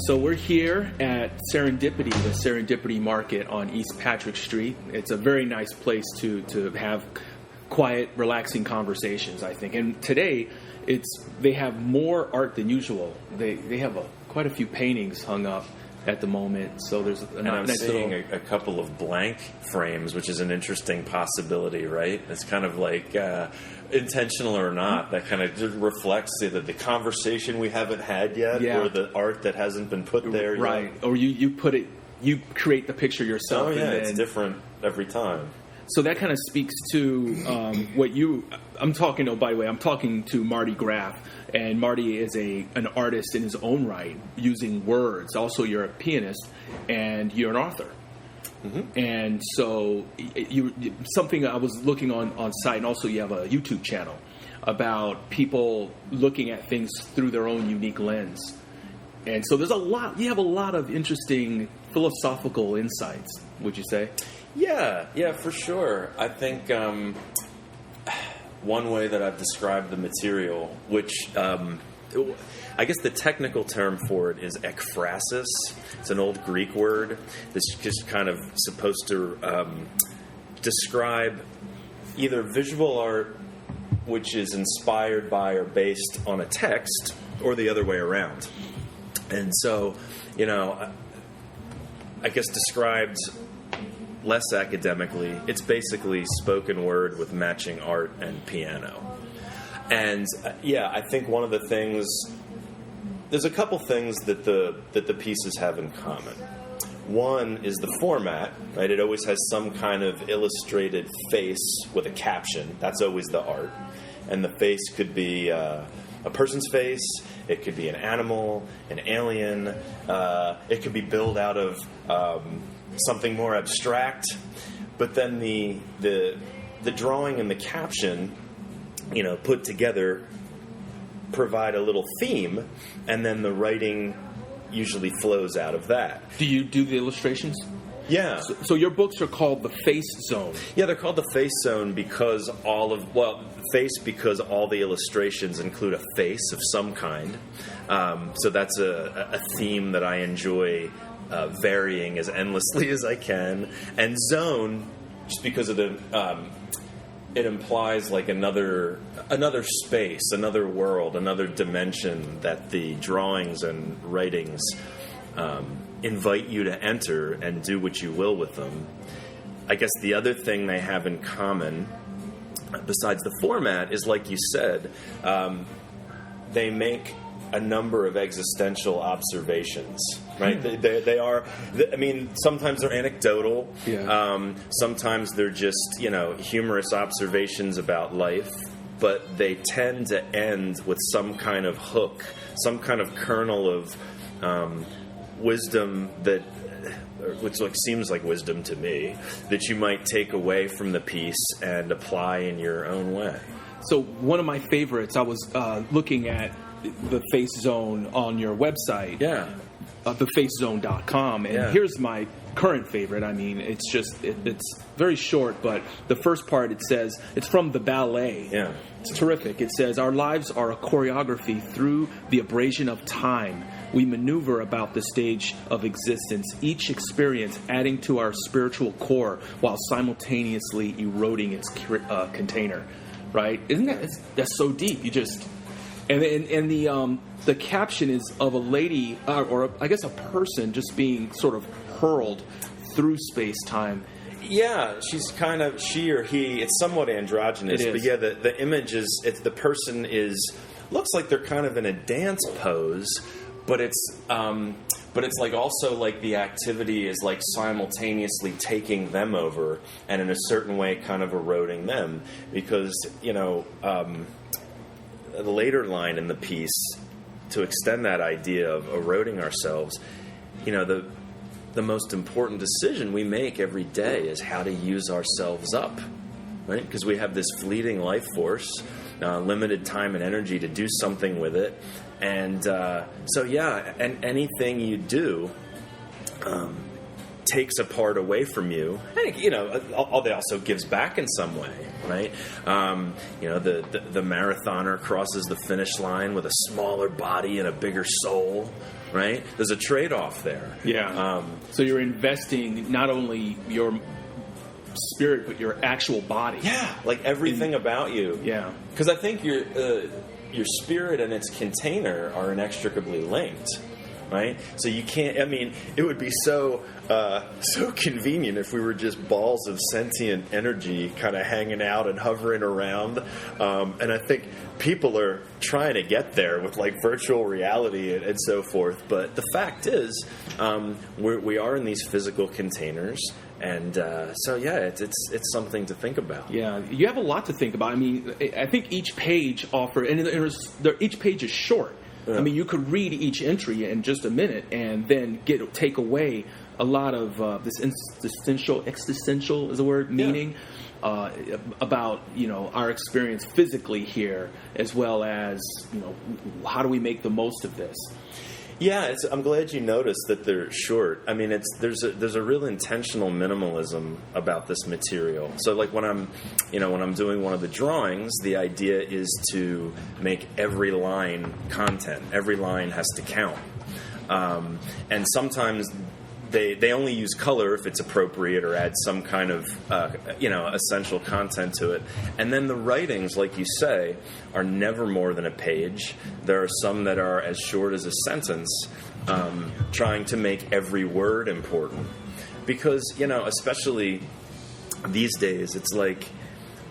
So we're here at Serendipity, the Serendipity Market on East Patrick Street. It's a very nice place to have quiet, relaxing conversations, I think. And today, they have more art than usual. They have quite a few paintings hung up at the moment. So there's I'm seeing a couple of blank frames, which is an interesting possibility, right? It's kind of like intentional or not, that kind of reflects either the conversation we haven't had yet, or the art that hasn't been put there yet. Right. Or you create the picture yourself. Oh yeah, it's different every time. So that kind of speaks to I'm talking to Marty Graff, and Marty is an artist in his own right, using words. Also, you're a pianist, and you're an author. Mm-hmm. And so something I was looking on site, and also you have a YouTube channel about people looking at things through their own unique lens. And so you have a lot of interesting philosophical insights, would you say? Yeah, for sure. I think one way that I've described the material, which I guess the technical term for it is ekphrasis. It's an old Greek word that's just kind of supposed to describe either visual art which is inspired by or based on a text, or the other way around. And so, I guess described less academically, it's basically spoken word with matching art and piano. And I think one of the things, there's a couple things that the pieces have in common. One is the format, right? It always has some kind of illustrated face with a caption. That's always the art. And the face could be a person's face. It could be an animal, an alien. It could be built out of something more abstract. But then the drawing and the caption, put together, provide a little theme, and then the writing usually flows out of that. Do you do the illustrations? Yeah. So your books are called The Face Zone. Yeah, they're called The Face Zone because all the illustrations include a face of some kind. So that's a theme that I enjoy varying as endlessly as I can. And zone, just because of it implies like another space, another world, another dimension that the drawings and writings invite you to enter and do what you will with them. I guess the other thing they have in common, besides the format, is, like you said, they make a number of existential observations, right? They are, I mean, sometimes they're anecdotal. Yeah. Sometimes they're just, humorous observations about life, but they tend to end with some kind of hook, some kind of kernel of wisdom which seems like wisdom to me, that you might take away from the piece and apply in your own way. So one of my favorites, I was looking at the Face Zone on your website, thefacezone.com, and here's my current favorite. I mean, it's very short, but the first part, it says, it's from the ballet. Yeah. It's terrific. It says, our lives are a choreography through the abrasion of time. We maneuver about the stage of existence, each experience adding to our spiritual core while simultaneously eroding its container. Right? Isn't that's so deep? You just... And the caption is of a lady, or I guess a person, just being sort of hurled through space-time. Yeah, she's kind of, she or he, it's somewhat androgynous. But yeah, the image is, the person looks like they're kind of in a dance pose, but it's like also like the activity is like simultaneously taking them over and in a certain way kind of eroding them, because, the later line in the piece, to extend that idea of eroding ourselves, the most important decision we make every day is how to use ourselves up, right? Because we have this fleeting life force, limited time and energy to do something with it. And and anything you do takes a part away from you. And, it also gives back in some way, right? The marathoner crosses the finish line with a smaller body and a bigger soul, right? There's a trade-off there. Yeah. So you're investing not only your spirit, but your actual body. Yeah, like everything about you. Yeah. Because I think your spirit and its container are inextricably linked, right? So you can't. I mean, it would be so convenient if we were just balls of sentient energy, kind of hanging out and hovering around. And I think people are trying to get there with like virtual reality and so forth. But the fact is, we are in these physical containers. And so, yeah, it's something to think about. Yeah, you have a lot to think about. I mean, I think each page each page is short. Yeah. I mean, you could read each entry in just a minute and then take away a lot of this existential is the word, meaning about, our experience physically here, as well as, how do we make the most of this? Yeah, I'm glad you noticed that they're short. I mean, there's a real intentional minimalism about this material. So, like when I'm doing one of the drawings, the idea is to make every line content. Every line has to count, and sometimes they only use color if it's appropriate or add some kind of essential content to it. And then the writings, like you say, are never more than a page. There are some that are as short as a sentence, trying to make every word important. Because, especially these days, it's like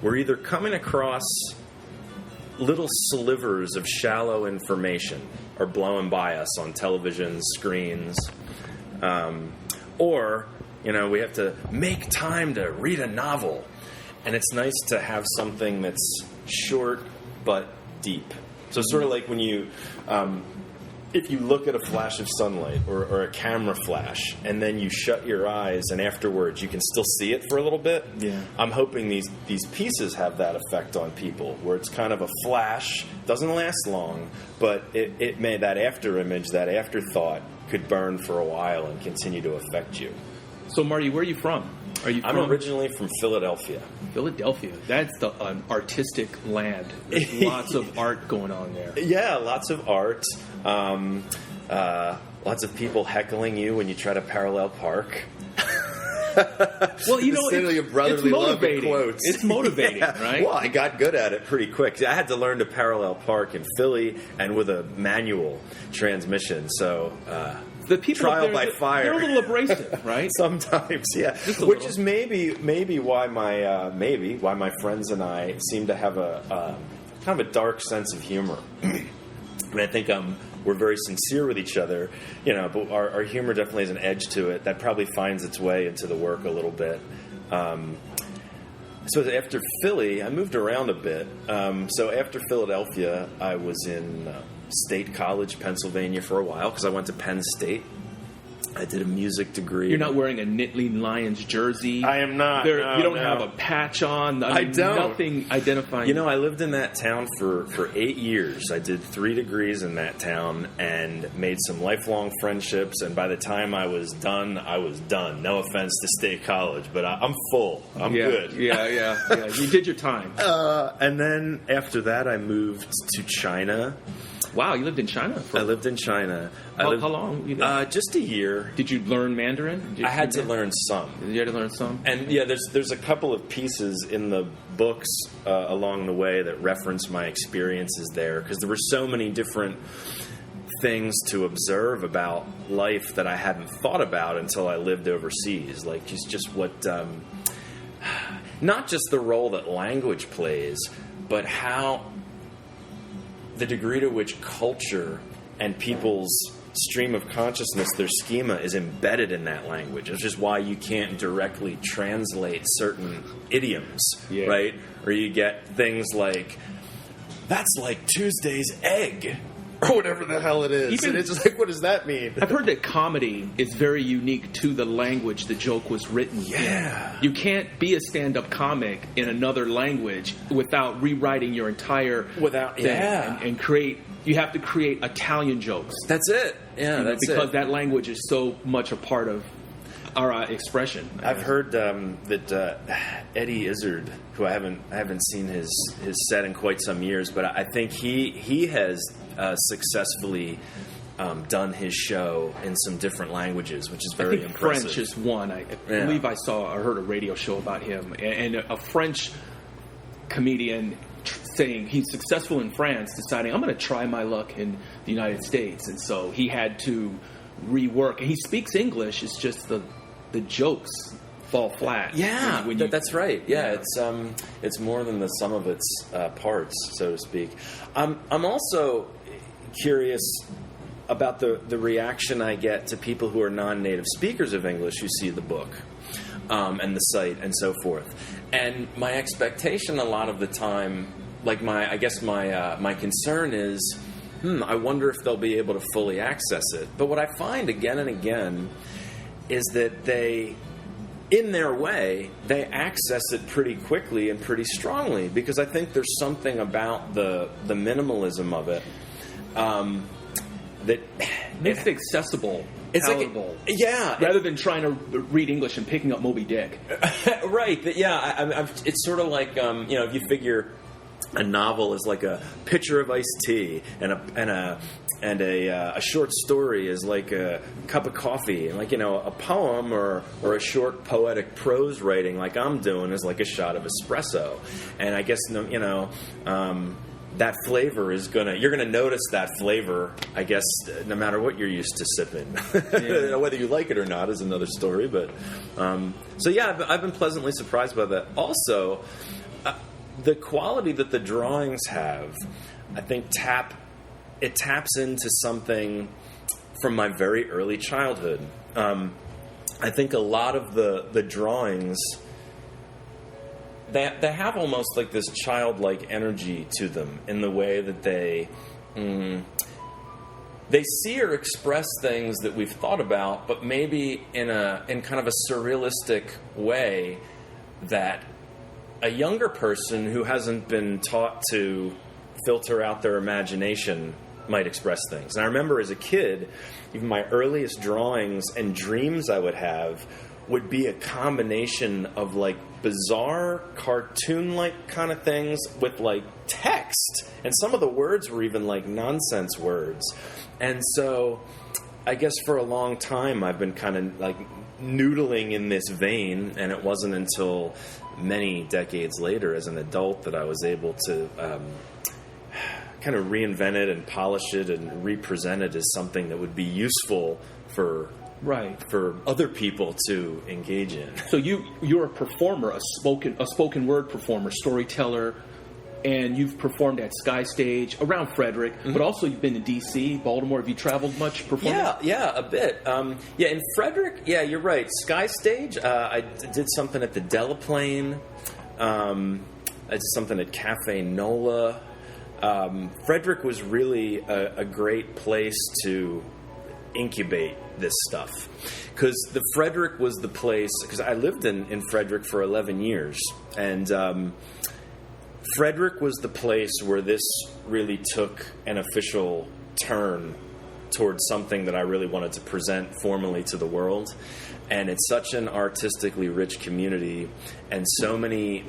we're either coming across little slivers of shallow information are blowing by us on television screens, or we have to make time to read a novel, and it's nice to have something that's short but deep. So sort of like when you if you look at a flash of sunlight or a camera flash and then you shut your eyes and afterwards you can still see it for a little bit. Yeah. I'm hoping these pieces have that effect on people, where it's kind of a flash, doesn't last long, but it may, that after image, that afterthought could burn for a while and continue to affect you. So Marty, where are you from? I'm originally from Philadelphia. Philadelphia. That's an artistic land. There's lots of art going on there. Yeah, lots of art. Lots of people heckling you when you try to parallel park. Well, it's motivating. Quotes. It's motivating, Yeah. right? Well, I got good at it pretty quick. I had to learn to parallel park in Philly and with a manual transmission. So the people trial there, by fire. They're a little abrasive, right? Sometimes, yeah. Which is maybe why my friends and I seem to have a kind of a dark sense of humor. And I think we're very sincere with each other, but our humor definitely has an edge to it that probably finds its way into the work a little bit. So after Philly, I moved around a bit. So after Philadelphia, I was in State College, Pennsylvania for a while because I went to Penn State. I did a music degree. You're not wearing a Nittany Lions jersey. I am not. You don't have a patch on. I don't. Nothing identifying. I lived in that town for 8 years. I did 3 degrees in that town and made some lifelong friendships. And by the time I was done, I was done. No offense to State College, but I'm full. I'm good. Yeah. You did your time. And then after that, I moved to China. Wow, you lived in China? I lived in China. How long? Just a year. Did you learn Mandarin? I had to learn some. You had to learn some? And yeah, there's a couple of pieces in the books along the way that reference my experiences there, because there were so many different things to observe about life that I hadn't thought about until I lived overseas. Like just what, not just the role that language plays, but how the degree to which culture and people's stream of consciousness, their schema, is embedded in that language. It's just why you can't directly translate certain idioms, right? Or you get things like, that's like Tuesday's egg, or whatever the hell it is. And it's just like, what does that mean? I've heard that comedy is very unique to the language the joke was written in. You can't be a stand-up comic in another language without rewriting your entire thing and create. You have to create Italian jokes. That's it. Yeah, because that language is so much a part of our expression. I've heard that Eddie Izzard, who I haven't seen his set in quite some years, but I think he has successfully done his show in some different languages, which is very impressive. French is one. I believe I heard a radio show about him, and a French comedian saying he's successful in France, deciding I'm going to try my luck in the United States, and so he had to rework. And he speaks English. It's just the jokes fall flat. Yeah, that's right. Yeah, it's more than the sum of its parts, so to speak. I'm also curious about the reaction I get to people who are non-native speakers of English who see the book and the site and so forth. And my expectation a lot of the time, like my concern is, I wonder if they'll be able to fully access it. But what I find again and again is that in their way, they access it pretty quickly and pretty strongly, because I think there's something about the minimalism of it that makes it accessible, palatable. Rather than trying to read English and picking up Moby Dick. Right. It's sort of like if you figure a novel is like a pitcher of iced tea, and a short story is like a cup of coffee, and a poem or a short poetic prose writing like I'm doing is like a shot of espresso. And I guess that flavor you're gonna notice that flavor, I guess, no matter what you're used to sipping. Yeah. Whether you like it or not is another story. But I've been pleasantly surprised by that. Also, the quality that the drawings have, I think, taps into something from my very early childhood. I think a lot of the drawings, they have almost like this childlike energy to them in the way that they see or express things that we've thought about, but maybe in kind of a surrealistic way that a younger person who hasn't been taught to filter out their imagination might express things. And I remember as a kid, even my earliest drawings and dreams I would have would be a combination of like bizarre cartoon-like kind of things with like text. And some of the words were even like nonsense words. And so I guess for a long time I've been kind of like noodling in this vein, and it wasn't until many decades later as an adult that I was able to kind of reinvent it and polish it and represent it as something that would be useful for other people to engage in. So you're a performer, a spoken word performer, storyteller, and you've performed at Sky Stage around Frederick, but also you've been to D.C., Baltimore. Have you traveled much performing? Yeah, a bit. In Frederick, you're right. Sky Stage, I did something at the Delaplane. I did something at Cafe Nola. Frederick was really a great place to incubate this stuff, because the Frederick was the place, because I lived in Frederick for 11 years, and Frederick was the place where this really took an official turn towards something that I really wanted to present formally to the world. And it's such an artistically rich community and so many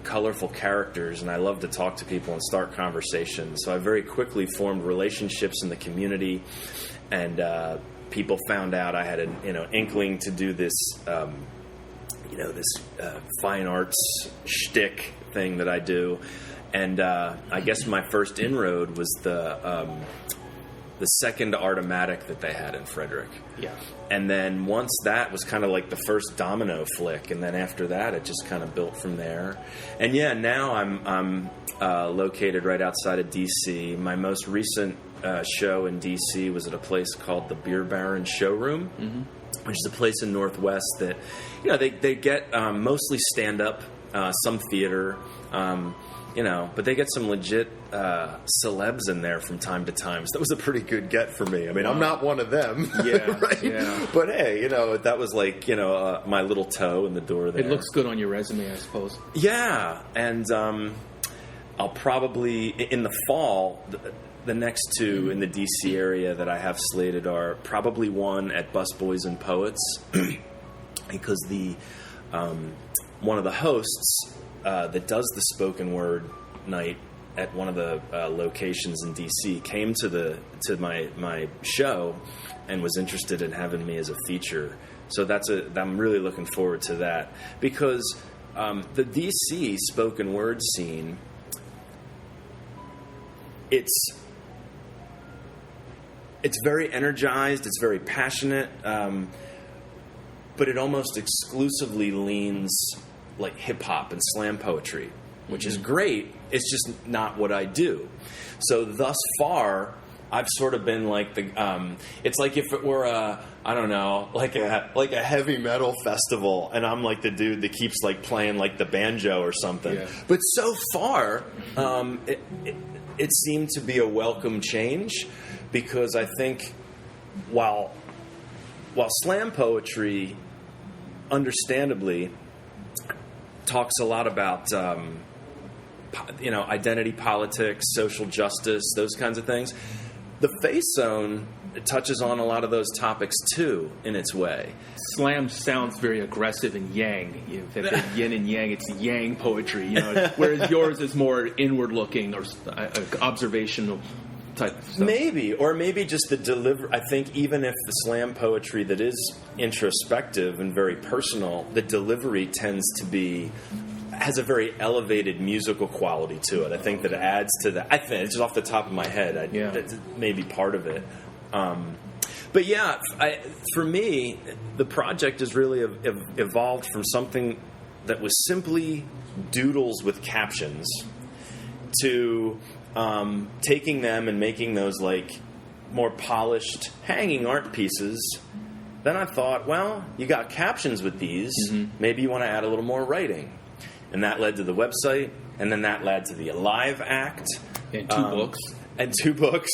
colorful characters, and I love to talk to people and start conversations. So I very quickly formed relationships in the community, and people found out I had an inkling to do this fine arts shtick thing that I do. And I guess my first inroad was the second Artomatic that they had in Frederick. Yeah. And then once that was kind of like the first domino flick, and then after that it just kind of built from there. And now I'm located right outside of D.C. My most recent show in D.C. was at a place called the Beer Baron Showroom, which is a place in Northwest that, they get mostly stand-up, some theater, but they get some legit celebs in there from time to time. So that was a pretty good get for me. I mean, I'm not one of them. Yeah, right? Yeah. But hey, that was like, my little toe in the door there. It looks good on your resume, I suppose. Yeah, and I'll probably, in the fall, the next two in the D.C. area that I have slated are probably one at Busboys and Poets, because one of the hosts that does the spoken word night at one of the locations in D.C. came to my show and was interested in having me as a feature. So I'm really looking forward to that, because the D.C. spoken word scene, it's very energized, it's very passionate, but it almost exclusively leans like hip-hop and slam poetry, which is great. It's just not what I do. So thus far, I've sort of been like it's like if it were like a heavy metal festival, and I'm like the dude that keeps like playing like the banjo or something. Yeah. But so far, it seemed to be a welcome change, because I think while slam poetry, understandably, talks a lot about identity politics, social justice, those kinds of things, the Face Zone touches on a lot of those topics too, in its way. Slam sounds very aggressive and yang. Yin and yang, it's yang poetry. Whereas yours is more inward-looking or observational type stuff. Maybe just the delivery. I think even if the slam poetry that is introspective and very personal, the delivery has a very elevated musical quality to it. I think that it adds to that. I think it's just off the top of my head. That's maybe part of it. But yeah, for me, the project has really evolved from something that was simply doodles with captions to taking them and making those like more polished hanging art pieces. Then I thought, well, you got captions with these. Mm-hmm. Maybe you want to add a little more writing. And that led to the website, and then that led to the Alive Act. And two books,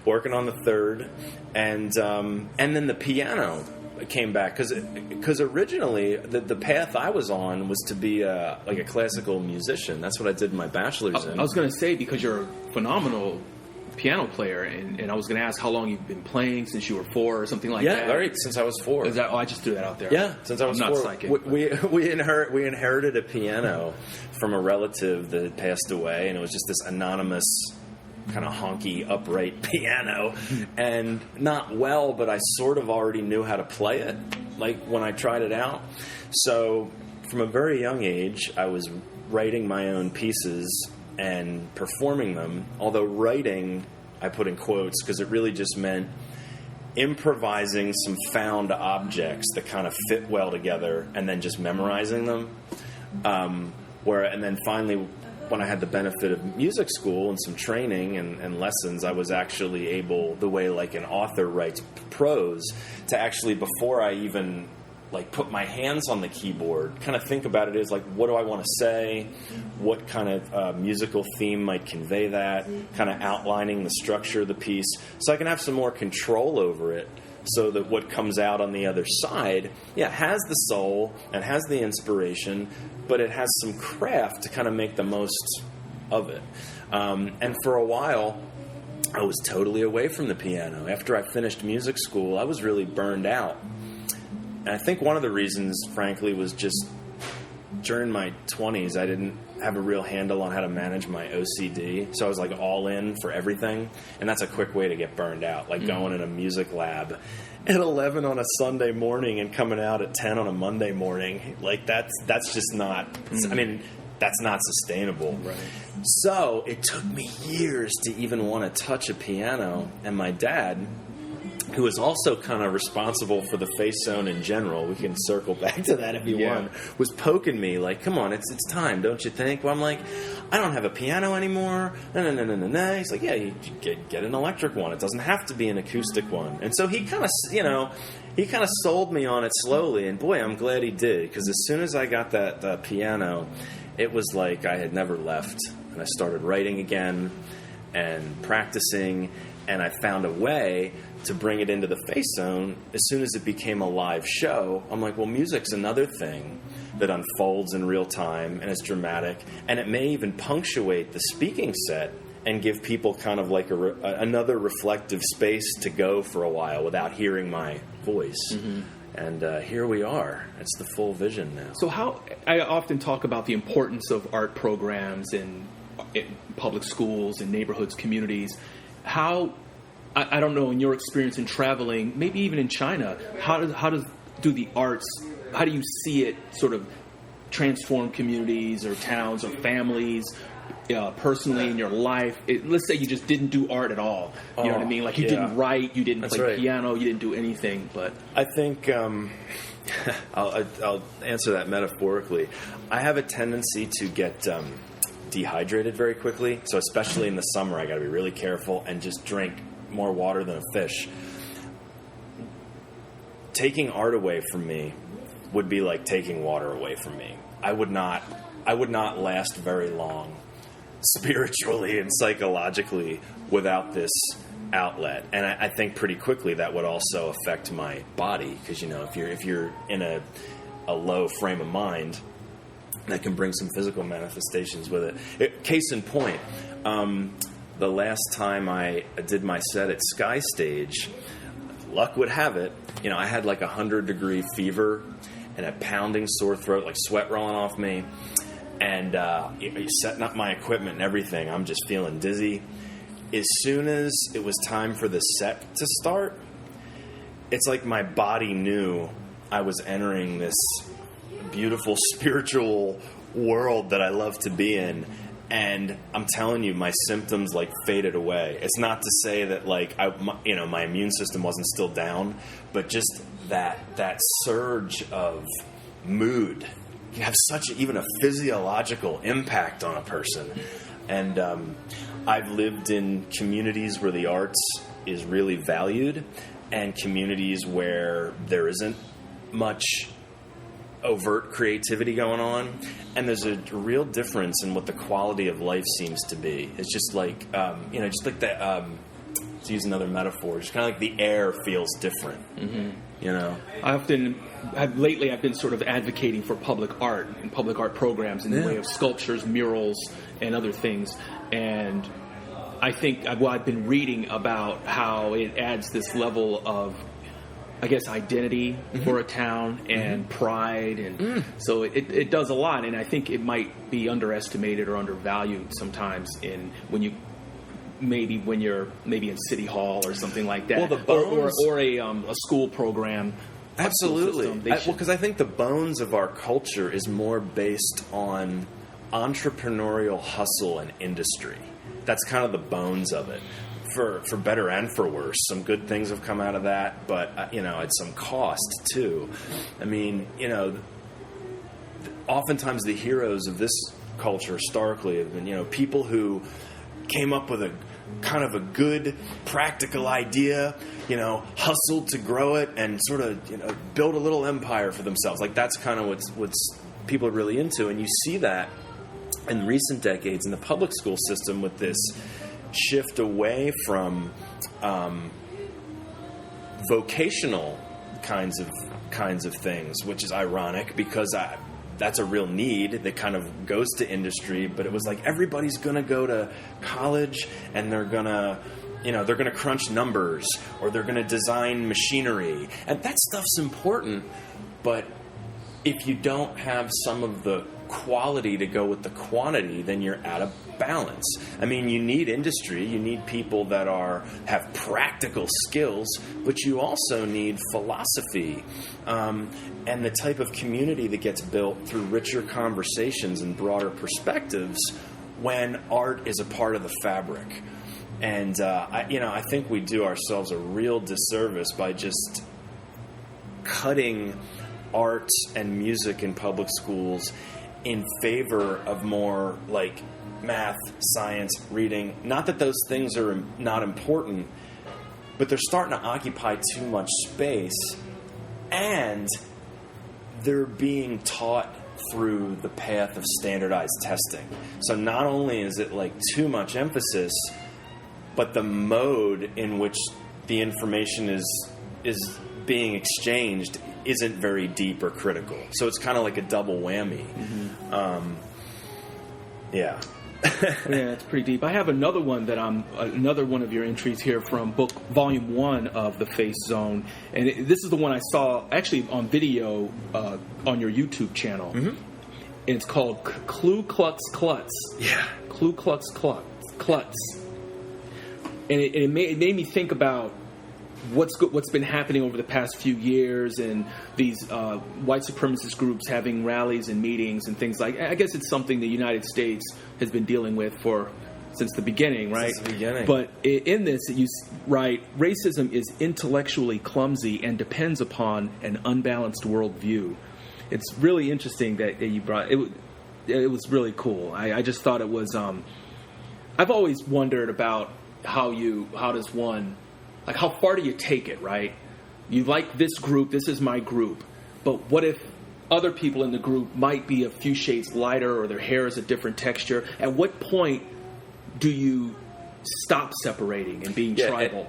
working on the third. And then the piano came back, because originally the path I was on was to be a classical musician. That's what I did my bachelor's in. I was going to say, because you're a phenomenal piano player, and I was going to ask how long you've been playing, since you were 4 or something like that. Yeah, right, since I was 4. I just threw that out there. Yeah, since I was 4. I'm not psychic. We inherited a piano from a relative that had passed away, and it was just this anonymous kind of honky upright piano, and not well, but I sort of already knew how to play it, like when I tried it out. So from a very young age, I was writing my own pieces and performing them, although writing, I put in quotes, because it really just meant improvising some found objects that kind of fit well together and then just memorizing them. And then finally, when I had the benefit of music school and some training and lessons, I was actually able, the way like an author writes prose, to actually, before I even like put my hands on the keyboard, kind of think about it as like, what do I want to say? What kind of musical theme might convey that? Kind of outlining the structure of the piece, so I can have some more control over it, so that what comes out on the other side, has the soul and has the inspiration, but it has some craft to kind of make the most of it. And for a while, I was totally away from the piano. After I finished music school, I was really burned out. And I think one of the reasons, frankly, was just during my 20s, I didn't have a real handle on how to manage my OCD. So I was like all in for everything. And that's a quick way to get burned out, like going in a music lab at 11 on a Sunday morning and coming out at 10 on a Monday morning. Like that's just not, I mean, that's not sustainable. Right. So it took me years to even want to touch a piano. And my dad, who is also kind of responsible for the Face Zone in general, we can circle back to that if you want, was poking me like, come on, it's time, don't you think? Well, I'm like, I don't have a piano anymore. No. He's like, yeah, you get an electric one. It doesn't have to be an acoustic one. And so he kind of sold me on it slowly. And boy, I'm glad he did, because as soon as I got that piano, it was like I had never left. And I started writing again and practicing, and I found a way to bring it into the Face Zone. As soon as it became a live show, I'm like, well, music's another thing that unfolds in real time and is dramatic, and it may even punctuate the speaking set and give people kind of like another reflective space to go for a while without hearing my voice. Mm-hmm. And here we are. It's the full vision now. So I often talk about the importance of art programs and public schools and neighborhoods, communities. How, I don't know, in your experience in traveling, maybe even in China, how do the arts, how do you see it sort of transform communities or towns or families personally in your life? Let's say you just didn't do art at all. You know what I mean? Like you didn't write, you didn't play piano, you didn't do anything. But I think I'll answer that metaphorically. I have a tendency to get dehydrated very quickly. So especially in the summer, I got to be really careful and just drink more water than a fish. Taking art away from me would be like taking water away from me. I would not last very long spiritually and psychologically without this outlet. And I think pretty quickly that would also affect my body, because if you're in a low frame of mind, that can bring some physical manifestations with it. Case in point, the last time I did my set at Sky Stage, luck would have it, I had like 100-degree fever and a pounding sore throat, like sweat rolling off me, and setting up my equipment and everything. I'm just feeling dizzy. As soon as it was time for the set to start, it's like my body knew I was entering this beautiful spiritual world that I love to be in. And I'm telling you, my symptoms like faded away. It's not to say that like my immune system wasn't still down, but just that surge of mood can have even a physiological impact on a person. And I've lived in communities where the arts is really valued, and communities where there isn't much overt creativity going on, and there's a real difference in what the quality of life seems to be. It's just like just like that. To use another metaphor, just kind of like the air feels different. Lately I've been sort of advocating for public art and public art programs in the way of sculptures, murals, and other things. And I think I've been reading about how it adds this level of, I guess, identity for a town and pride, and so it does a lot. And I think it might be underestimated or undervalued sometimes when you're in City Hall or something like that, or a school program. Absolutely, because I think the bones of our culture is more based on entrepreneurial hustle and industry. That's kind of the bones of it. For better and for worse, some good things have come out of that, but at some cost too. I mean, oftentimes the heroes of this culture historically have been people who came up with a kind of a good practical idea, hustled to grow it and sort of build a little empire for themselves. Like that's kind of what's people are really into, and you see that in recent decades in the public school system with this shift away from vocational kinds of things, which is ironic because that's a real need that kind of goes to industry. But it was like everybody's going to go to college and they're going to crunch numbers or they're going to design machinery, and that stuff's important. But if you don't have some of the quality to go with the quantity, then you're out of balance. I mean, you need industry, you need people that have practical skills, but you also need philosophy and the type of community that gets built through richer conversations and broader perspectives when art is a part of the fabric. And I think we do ourselves a real disservice by just cutting art and music in public schools in favor of more like math, science, reading. Not that those things are not important, but they're starting to occupy too much space, and they're being taught through the path of standardized testing. So not only is it like too much emphasis, but the mode in which the information is being exchanged isn't very deep or critical. So it's kind of like a double whammy. Yeah, it's pretty deep. I have another one another one of your entries here from book volume 1 of The Face Zone, and this is the one I saw actually on video on your YouTube channel. and it's called Ku Klux Klutz. Yeah. Ku Klux Klutz. And it made me think about what's been happening over the past few years, and these white supremacist groups having rallies and meetings and things like. I guess it's something the United States has been dealing with since the beginning, right? Since the beginning. But in this, you write, racism is intellectually clumsy and depends upon an unbalanced worldview. It's really interesting that you brought it. It was really cool. I just thought it was. I've always wondered about how does one, like, how far do you take it, right? You like this group, this is my group, but what if other people in the group might be a few shades lighter, or their hair is a different texture? At what point do you stop separating and being tribal?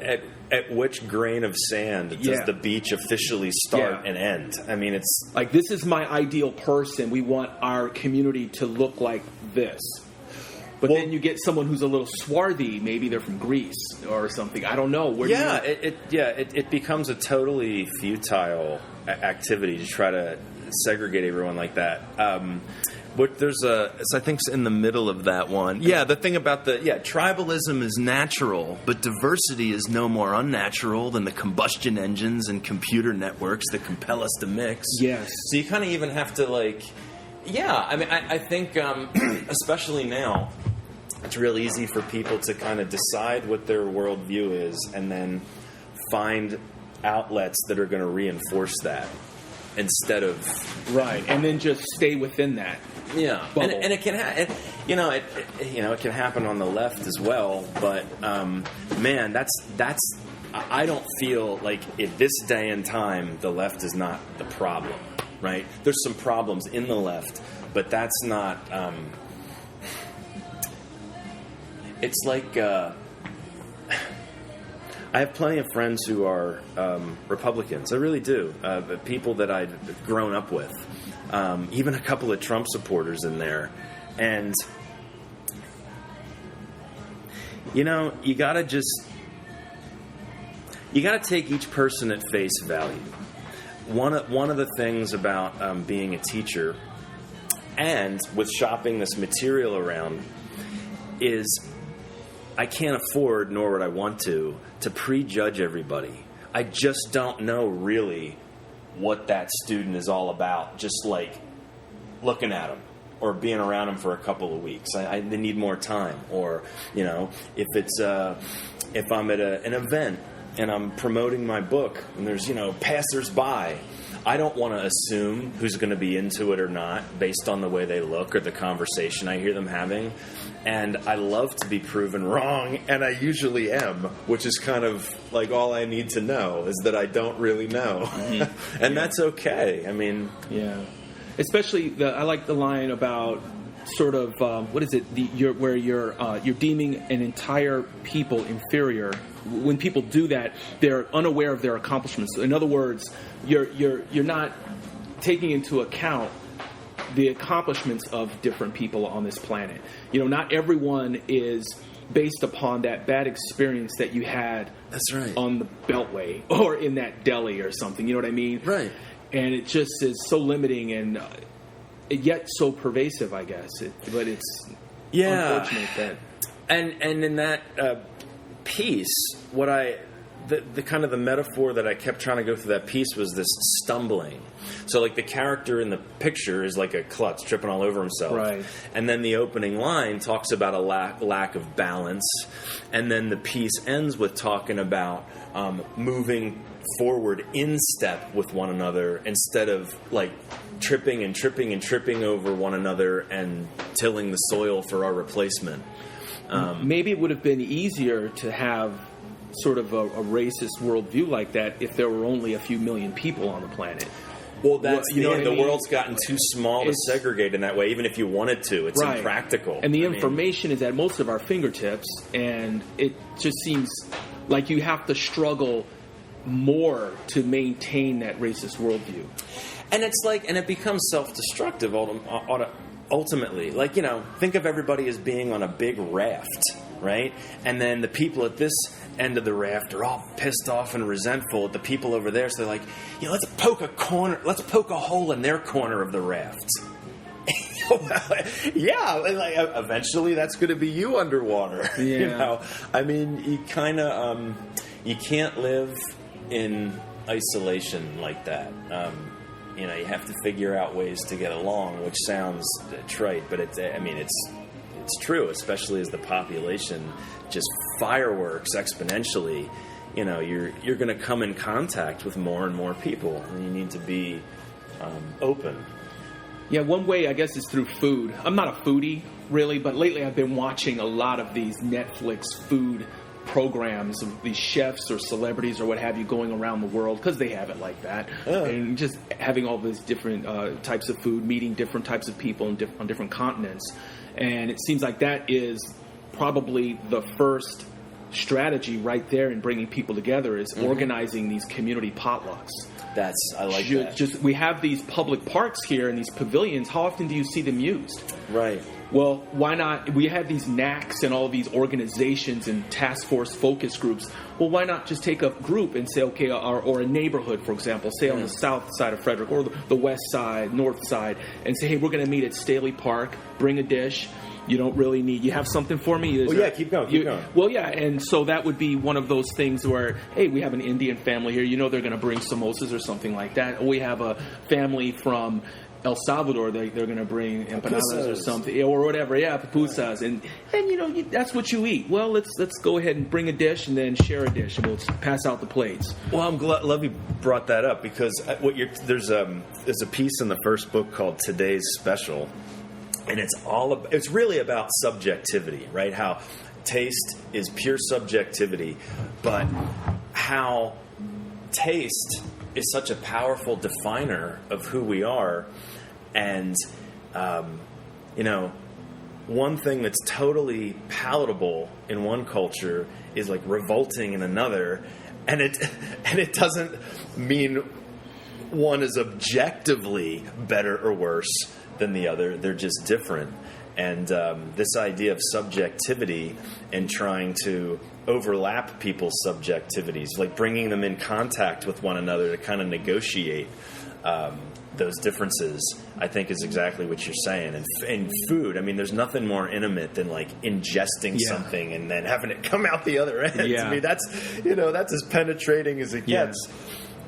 At which grain of sand does the beach officially start and end? I mean, it's like, this is my ideal person. We want our community to look like this. But then you get someone who's a little swarthy. Maybe they're from Greece or something. I don't know. It becomes a totally futile activity to try to segregate everyone like that. But I think it's in the middle of that one. Yeah, the thing about tribalism is natural, but diversity is no more unnatural than the combustion engines and computer networks that compel us to mix. Yes. So you kind of even have to, like, I think, especially now, it's real easy for people to kind of decide what their worldview is and then find outlets that are going to reinforce that instead of... Right, and then just stay within that. Yeah, and it can it can happen on the left as well. But man, that's I don't feel like at this day and time the left is not the problem, right? There's some problems in the left, but that's not. It's like I have plenty of friends who are Republicans. I really do. People that I've grown up with. Even a couple of Trump supporters in there. And, you gotta take each person at face value. One of the things about being a teacher and with shopping this material around is I can't afford, nor would I want to prejudge everybody. I just don't know really what that student is all about, just like looking at them or being around them for a couple of weeks. They need more time. Or, if I'm at an event and I'm promoting my book and there's, passers-by, I don't want to assume who's going to be into it or not based on the way they look or the conversation I hear them having. And I love to be proven wrong, and I usually am, which is kind of like all I need to know is that I don't really know. Mm-hmm. And that's okay. I mean... Yeah. Especially, I like the line about sort of, what is it, where you're deeming an entire people inferior. When people do that, they're unaware of their accomplishments. In other words, you're not taking into account the accomplishments of different people on this planet. Not everyone is based upon that bad experience that you had. That's right. On the Beltway or in that deli or something. You know what I mean? Right. And it just is so limiting and yet so pervasive, I guess. But it's unfortunate that... And in that piece, the kind of the metaphor that I kept trying to go through that piece was this stumbling. So, like, the character in the picture is like a klutz, tripping all over himself. Right. And then the opening line talks about a lack of balance. And then the piece ends with talking about moving forward in step with one another instead of, like, tripping over one another and tilling the soil for our replacement. Maybe it would have been easier to have sort of a racist worldview like that if there were only a few million people on the planet. Well, that's the world's gotten too small to segregate in that way. Even if you wanted to, it's impractical. And the information is at most of our fingertips, and it just seems like you have to struggle more to maintain that racist worldview. And it's like, and it becomes self-destructive ultimately. Like, think of everybody as being on a big raft, right? And then the people at this end of the raft are all pissed off and resentful at the people over there. So they're like, let's poke a hole in their corner of the raft. Yeah, like, eventually that's going to be you underwater. Yeah. You know, I mean, you kind of you can't live in isolation like that. You know, you have to figure out ways to get along, which sounds trite, but it's true, especially as the population just fireworks exponentially. You know, you're going to come in contact with more and more people, and you need to be open. Yeah, one way, I guess, is through food. I'm not a foodie, really, but lately I've been watching a lot of these Netflix food programs of these chefs or celebrities or what have you going around the world, because they have it like that. And just having all these different types of food, meeting different types of people on different continents. And it seems like that is probably the first strategy right there in bringing people together, is organizing these community potlucks. I like that. We have these public parks here and these pavilions. How often do you see them used? Right. Well, why not? We have these NACs and all these organizations and task force focus groups. Well, why not just take a group and say, okay, or a neighborhood, for example, say on the south side of Frederick or the west side, north side, and say, hey, we're going to meet at Staley Park, bring a dish. You don't really need... You have something for me? Keep going. Well, yeah, and so that would be one of those things where, hey, we have an Indian family here. You know they're going to bring samosas or something like that. Or we have a family from El Salvador. They're going to bring empanadas or something. Or whatever. Yeah, pupusas. And you know, that's what you eat. Well, let's go ahead and bring a dish and then share a dish. And we'll pass out the plates. Well, I'm glad you brought that up, because there's a piece in the first book called Today's Special. And it's really about subjectivity, right? How taste is pure subjectivity, but how taste is such a powerful definer of who we are. And, you know, one thing that's totally palatable in one culture is like revolting in another. And it doesn't mean one is objectively better or worse than the other. They're just different. And this idea of subjectivity and trying to overlap people's subjectivities, like bringing them in contact with one another to kind of negotiate those differences, I think is exactly what you're saying. And food, I mean, there's nothing more intimate than like ingesting something and then having it come out the other end. Yeah. I mean, that's as penetrating as it gets.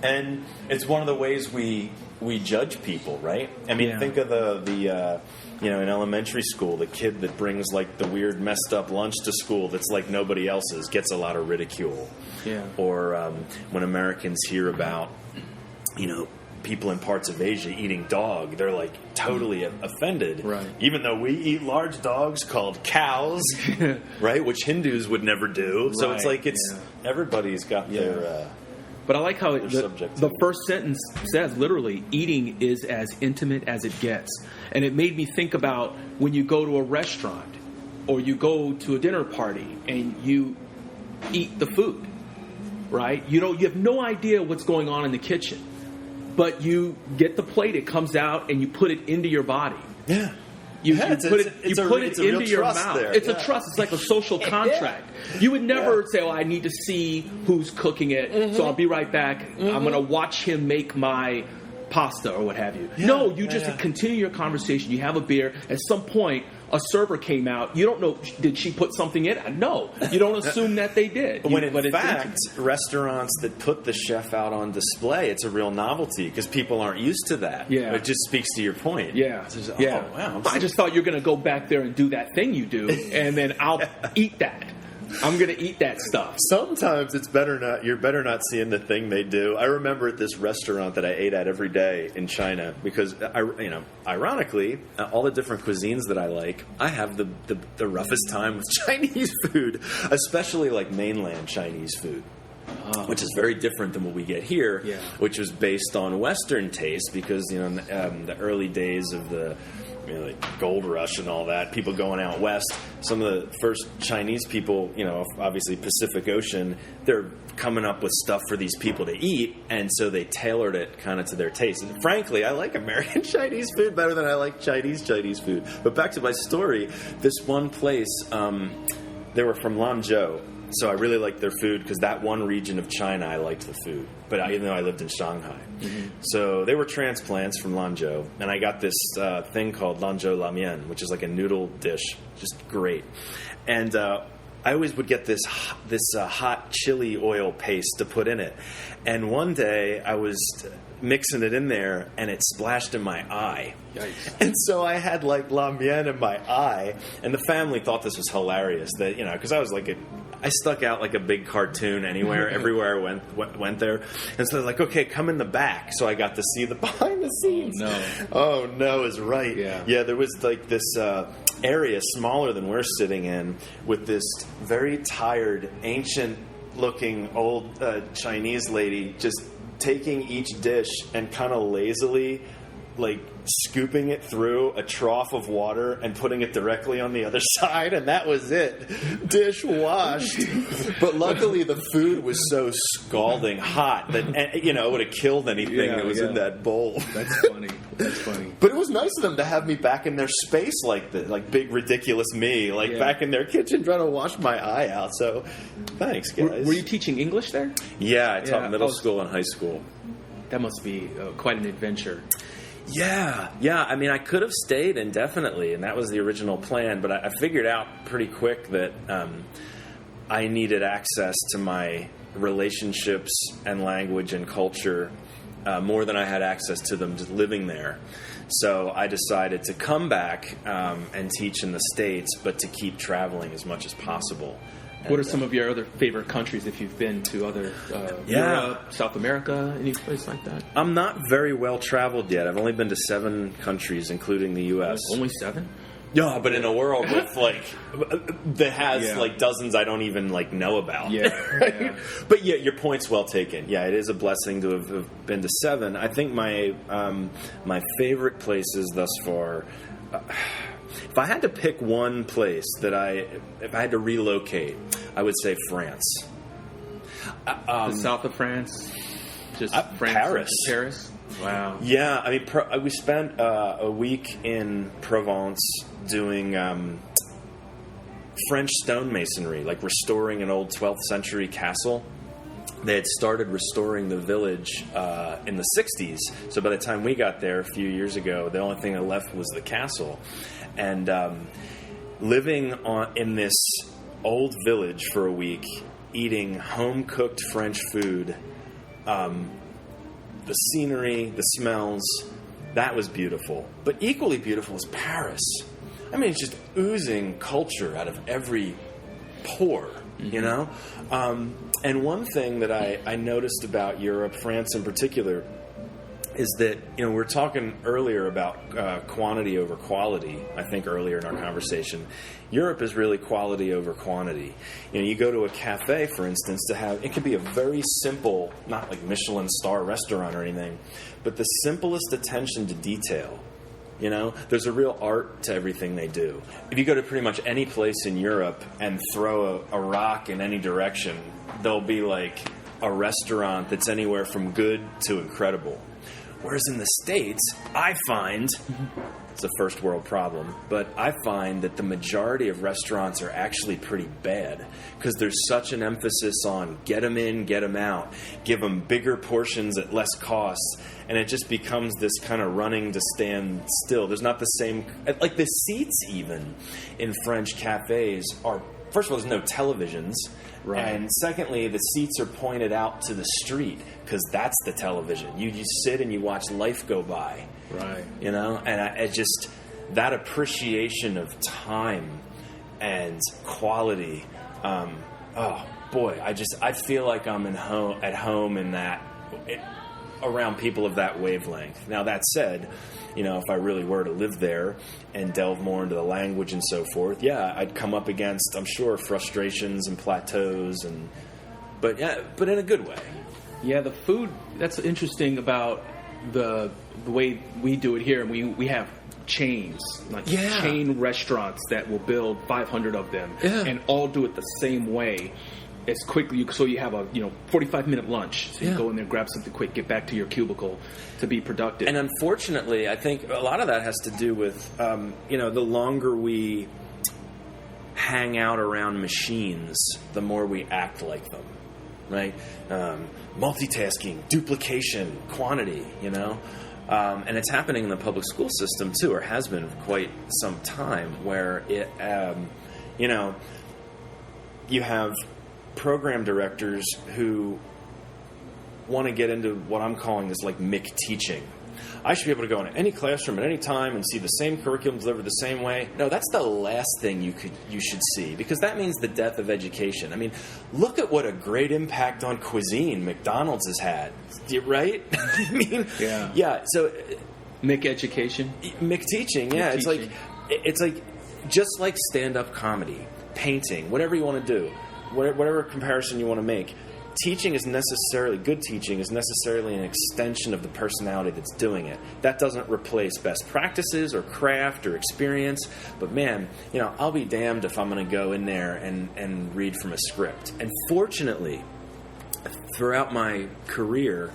And it's one of the ways we judge people, right? I mean, think of the in elementary school, the kid that brings like the weird messed up lunch to school that's like nobody else's gets a lot of ridicule. Yeah. Or when Americans hear about, people in parts of Asia eating dog, they're like totally offended. Right. Even though we eat large dogs called cows, right? Which Hindus would never do. So it's like everybody's got their... But I like how the first sentence says, literally, eating is as intimate as it gets. And it made me think about when you go to a restaurant or you go to a dinner party and you eat the food, right? You have no idea what's going on in the kitchen. But you get the plate, it comes out, and you put it into your body. Yeah. You put it into your mouth. There. It's a trust. It's like a social contract. You would never say, I need to see who's cooking it, so I'll be right back. I'm going to watch him make my pasta or what have you. Yeah. No, you just continue your conversation. You have a beer. At some point, a server came out. You don't know, did she put something in it? No. You don't assume that they did. When in fact, restaurants that put the chef out on display, it's a real novelty because people aren't used to that. Yeah. It just speaks to your point. Yeah. Wow. I just thought you're going to go back there and do that thing you do, and then I'll eat that. I'm going to eat that stuff. Sometimes it's you're better not seeing the thing they do. I remember at this restaurant that I ate at every day in China because, ironically, all the different cuisines that I like, I have the roughest time with Chinese food, especially like mainland Chinese food. Which is very different than what we get here, which was based on Western taste because, in the early days of the like gold rush and all that, people going out west, some of the first Chinese people, obviously Pacific Ocean, they're coming up with stuff for these people to eat, and so they tailored it kind of to their taste. And frankly, I like American Chinese food better than I like Chinese food. But back to my story, this one place, they were from Lanzhou, so I really liked their food because that one region of China, I liked the food. But even though I lived in Shanghai. Mm-hmm. So they were transplants from Lanzhou. And I got this thing called Lanzhou La Mian, which is like a noodle dish. Just great. And I always would get this hot chili oil paste to put in it. And one day I was mixing it in there, and it splashed in my eye. Yikes. And so I had like la mienne in my eye, and the family thought this was hilarious. That because I was like I stuck out like a big cartoon everywhere I went there. And so they're like, okay, come in the back. So I got to see the behind the scenes. Oh no is right. Yeah, there was like this area smaller than we're sitting in with this very tired, ancient looking old Chinese lady just taking each dish and kind of lazily like scooping it through a trough of water and putting it directly on the other side, and that was it. Dish washed. But luckily the food was so scalding hot that it would have killed anything that was in that bowl. That's funny. But it was nice of them to have me back in their space like this, like big ridiculous me, back in their kitchen trying to wash my eye out. So thanks, guys. Were you teaching English there? Yeah, I taught middle school and high school. That must be quite an adventure. Yeah. I mean, I could have stayed indefinitely, and that was the original plan. But I figured out pretty quick that I needed access to my relationships and language and culture more than I had access to them just living there. So I decided to come back and teach in the States, but to keep traveling as much as possible. What are some of your other favorite countries if you've been to other Europe, South America, any place like that? I'm not very well traveled yet. I've only been to 7 countries, including the U.S. Only 7? Yeah, but in a world with that has dozens I don't even know about. Yeah. But yeah, your point's well taken. Yeah, it is a blessing to have been to 7. I think my favorite places thus far. If I had to pick one place if I had to relocate, I would say France. The south of France? Just France? Paris? Wow. Yeah, I mean, we spent a week in Provence doing French stonemasonry, like restoring an old 12th century castle. They had started restoring the village in the 60s, so by the time we got there a few years ago, the only thing that left was the castle. And living in this old village for a week, eating home-cooked French food, the scenery, the smells, that was beautiful. But equally beautiful was Paris. I mean, it's just oozing culture out of every pore, And one thing that I noticed about Europe, France in particular, is that, we're talking earlier about quantity over quality, I think earlier in our conversation. Europe is really quality over quantity. You go to a cafe, for instance, it could be a very simple, not like Michelin star restaurant or anything, but the simplest attention to detail. There's a real art to everything they do. If you go to pretty much any place in Europe and throw a rock in any direction, there'll be like a restaurant that's anywhere from good to incredible. Whereas in the States, I find, it's a first world problem, but I find that the majority of restaurants are actually pretty bad because there's such an emphasis on get them in, get them out, give them bigger portions at less cost, and it just becomes this kind of running to stand still. There's not the same, like the seats even in French cafes are, first of all, there's no televisions. Right. And secondly, the seats are pointed out to the street because that's the television. You just sit and you watch life go by. Right. And I just, that appreciation of time and quality, I feel like I'm at home in that, around people of that wavelength. Now, that said, if I really were to live there and delve more into the language and so forth, I'd come up against, I'm sure, frustrations and plateaus, but in a good way. Yeah, the food, that's interesting about the way we do it here. And we have chains, chain restaurants that will build 500 of them and all do it the same way. As quickly, so you have a 45-minute lunch. So you go in there, grab something quick, get back to your cubicle to be productive. And unfortunately, I think a lot of that has to do with the longer we hang out around machines, the more we act like them, right? Multitasking, duplication, quantity, and it's happening in the public school system too, or has been for quite some time, where it, you have program directors who want to get into what I'm calling this like MIC teaching. I should be able to go into any classroom at any time and see the same curriculum delivered the same way. No, that's the last thing you should see, because that means the death of education. I mean, look at what a great impact on cuisine McDonald's has had, right? I mean, yeah. So MIC education, MIC teaching, yeah. It's like just like stand-up comedy, painting, whatever you want to do, whatever comparison you want to make. Good teaching is necessarily an extension of the personality that's doing it. That doesn't replace best practices or craft or experience, but man, I'll be damned if I'm going to go in there and read from a script. And fortunately, throughout my career,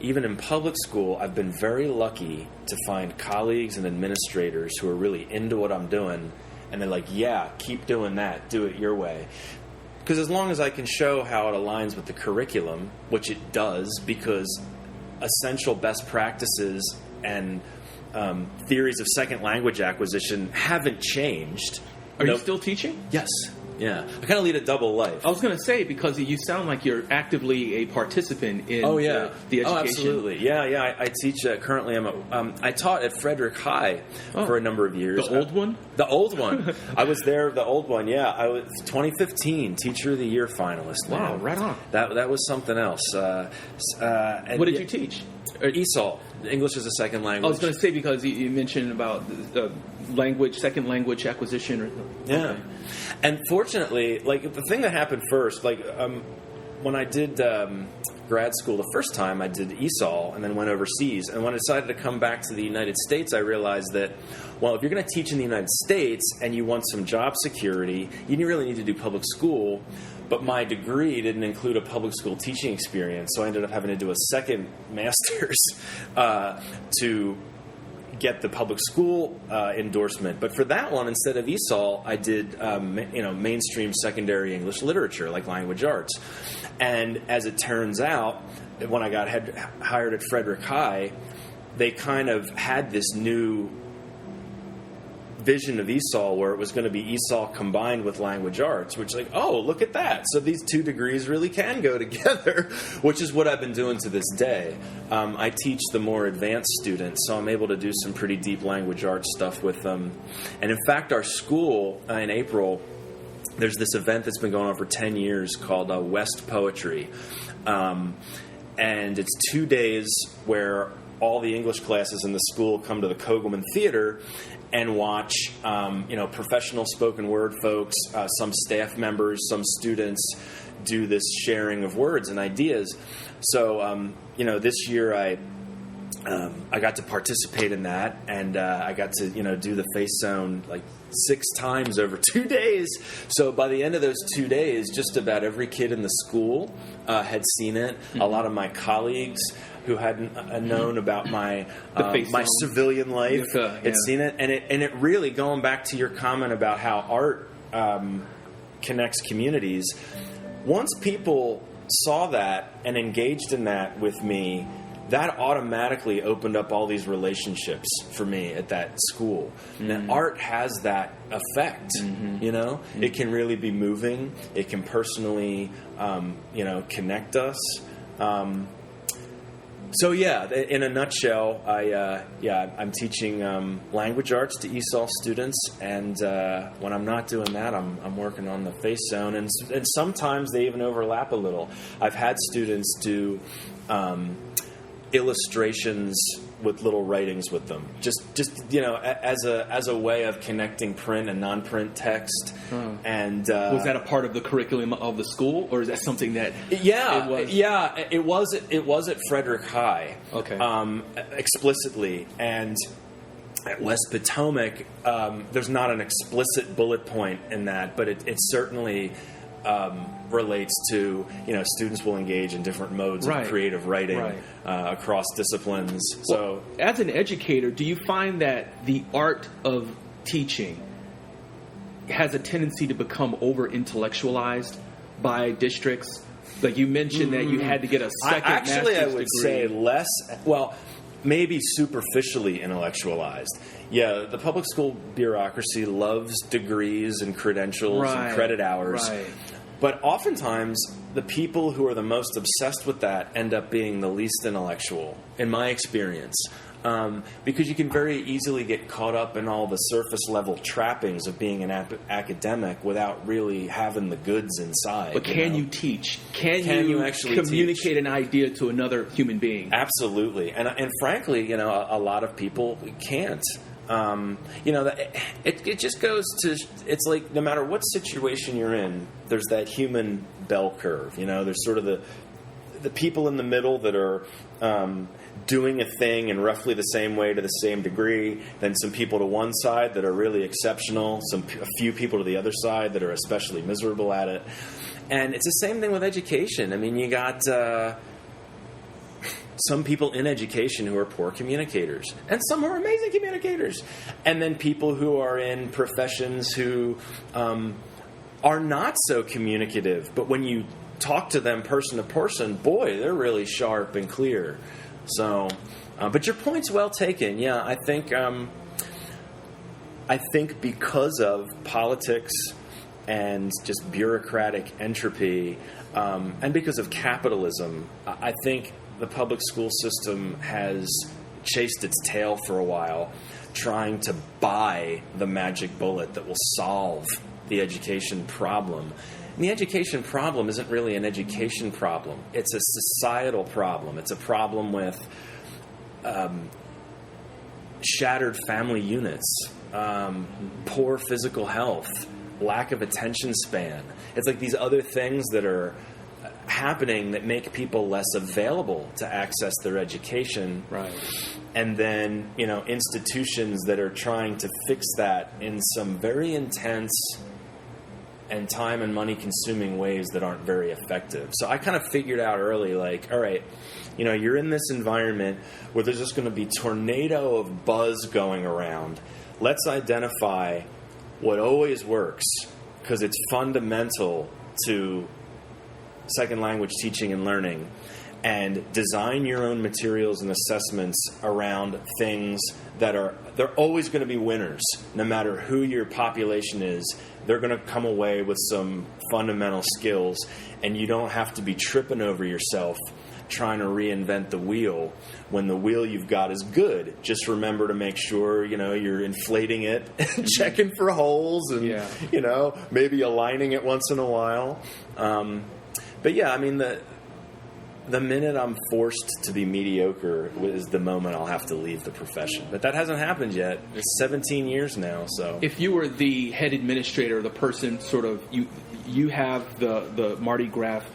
even in public school, I've been very lucky to find colleagues and administrators who are really into what I'm doing, and they're like, yeah, keep doing that, do it your way. Because as long as I can show how it aligns with the curriculum, which it does, because essential best practices and theories of second language acquisition haven't changed. Are you still teaching? Yes. Yeah. I kind of lead a double life. I was going to say, because you sound like you're actively a participant in the education. Oh, absolutely. Yeah. I teach currently. I taught at Frederick High for a number of years. The old one? The old one. I was there, the old one, yeah. I was 2015 Teacher of the Year finalist. Wow, right on. That was something else. What did you teach? ESOL, English as a second language. I was going to say, because you mentioned about second language acquisition. Yeah. Okay. And fortunately, the thing that happened first, when I did grad school the first time, I did ESOL and then went overseas. And when I decided to come back to the United States, I realized that, well, if you're going to teach in the United States and you want some job security, you really need to do public school. But my degree didn't include a public school teaching experience, so I ended up having to do a second master's to get the public school endorsement. But for that one, instead of ESOL, I did mainstream secondary English literature, like language arts. And as it turns out, when I got hired at Frederick High, they kind of had this new vision of ESOL where it was going to be ESOL combined with language arts, which look at that. So these two degrees really can go together, which is what I've been doing to this day. I teach the more advanced students, so I'm able to do some pretty deep language arts stuff with them. And in fact, our school in April, there's this event that's been going on for 10 years called West Poetry. And it's 2 days where all the English classes in the school come to the Kogelman Theater and watch, professional spoken word folks, some staff members, some students do this sharing of words and ideas. So, this year I got to participate in that, and I got to, do the Face Zone 6 times over 2 days. So by the end of those 2 days, just about every kid in the school had seen it. Mm-hmm. A lot of my colleagues who hadn't known about my civilian life had seen it, and it really, going back to your comment about how art connects communities. Once people saw that and engaged in that with me, that automatically opened up all these relationships for me at that school. Mm-hmm. And art has that effect, Mm-hmm. It can really be moving. It can personally, connect us. So in a nutshell, I'm teaching language arts to ESOL students, and when I'm not doing that, I'm working on the Face Zone, and sometimes they even overlap a little. I've had students do illustrations with little writings with them, just as a way of connecting print and non-print text. And was that a part of the curriculum of the school, or is that something that it was at Frederick High, explicitly, and at West Potomac there's not an explicit bullet point in that, but it certainly relates to, students will engage in different modes of creative writing across disciplines. So, as an educator, do you find that the art of teaching has a tendency to become over-intellectualized by districts? Like you mentioned that you had to get a second master's degree. I would say less, well, maybe superficially intellectualized. Yeah, the public school bureaucracy loves degrees and credentials and credit hours. Right. But oftentimes, the people who are the most obsessed with that end up being the least intellectual, in my experience. Because you can very easily get caught up in all the surface-level trappings of being an academic without really having the goods inside. But can you teach? Can you actually communicate an idea to another human being? Absolutely. And frankly, a lot of people can't. It just goes to, it's like no matter what situation you're in, there's that human bell curve. There's sort of the people in the middle that are doing a thing in roughly the same way to the same degree, then some people to one side that are really exceptional, a few people to the other side that are especially miserable at it. And it's the same thing with education. I mean, you got some people in education who are poor communicators, and some who are amazing communicators. And then people who are in professions who are not so communicative, but when you talk to them person to person, boy, they're really sharp and clear. So, but your point's well taken. Yeah, I think because of politics and just bureaucratic entropy, and because of capitalism, I think the public school system has chased its tail for a while, trying to buy the magic bullet that will solve the education problem. And the education problem isn't really an education problem. It's a societal problem. It's a problem with shattered family units, poor physical health, lack of attention span. It's like these other things that are happening that make people less available to access their education. Right. And then, institutions that are trying to fix that in some very intense and time and money consuming ways that aren't very effective. So I kind of figured out early, like, all right, you're in this environment where there's just going to be tornado of buzz going around. Let's identify what always works, because it's fundamental to second language teaching and learning, and design your own materials and assessments around things they're always going to be winners. No matter who your population is, they're going to come away with some fundamental skills, and you don't have to be tripping over yourself trying to reinvent the wheel when the wheel you've got is good. Just remember to make sure, you're inflating it, checking for holes, and, maybe aligning it once in a while. But yeah, I mean, the minute I'm forced to be mediocre is the moment I'll have to leave the profession. But that hasn't happened yet. It's 17 years now. So if you were the head administrator, the person sort of, you have the Martin Graff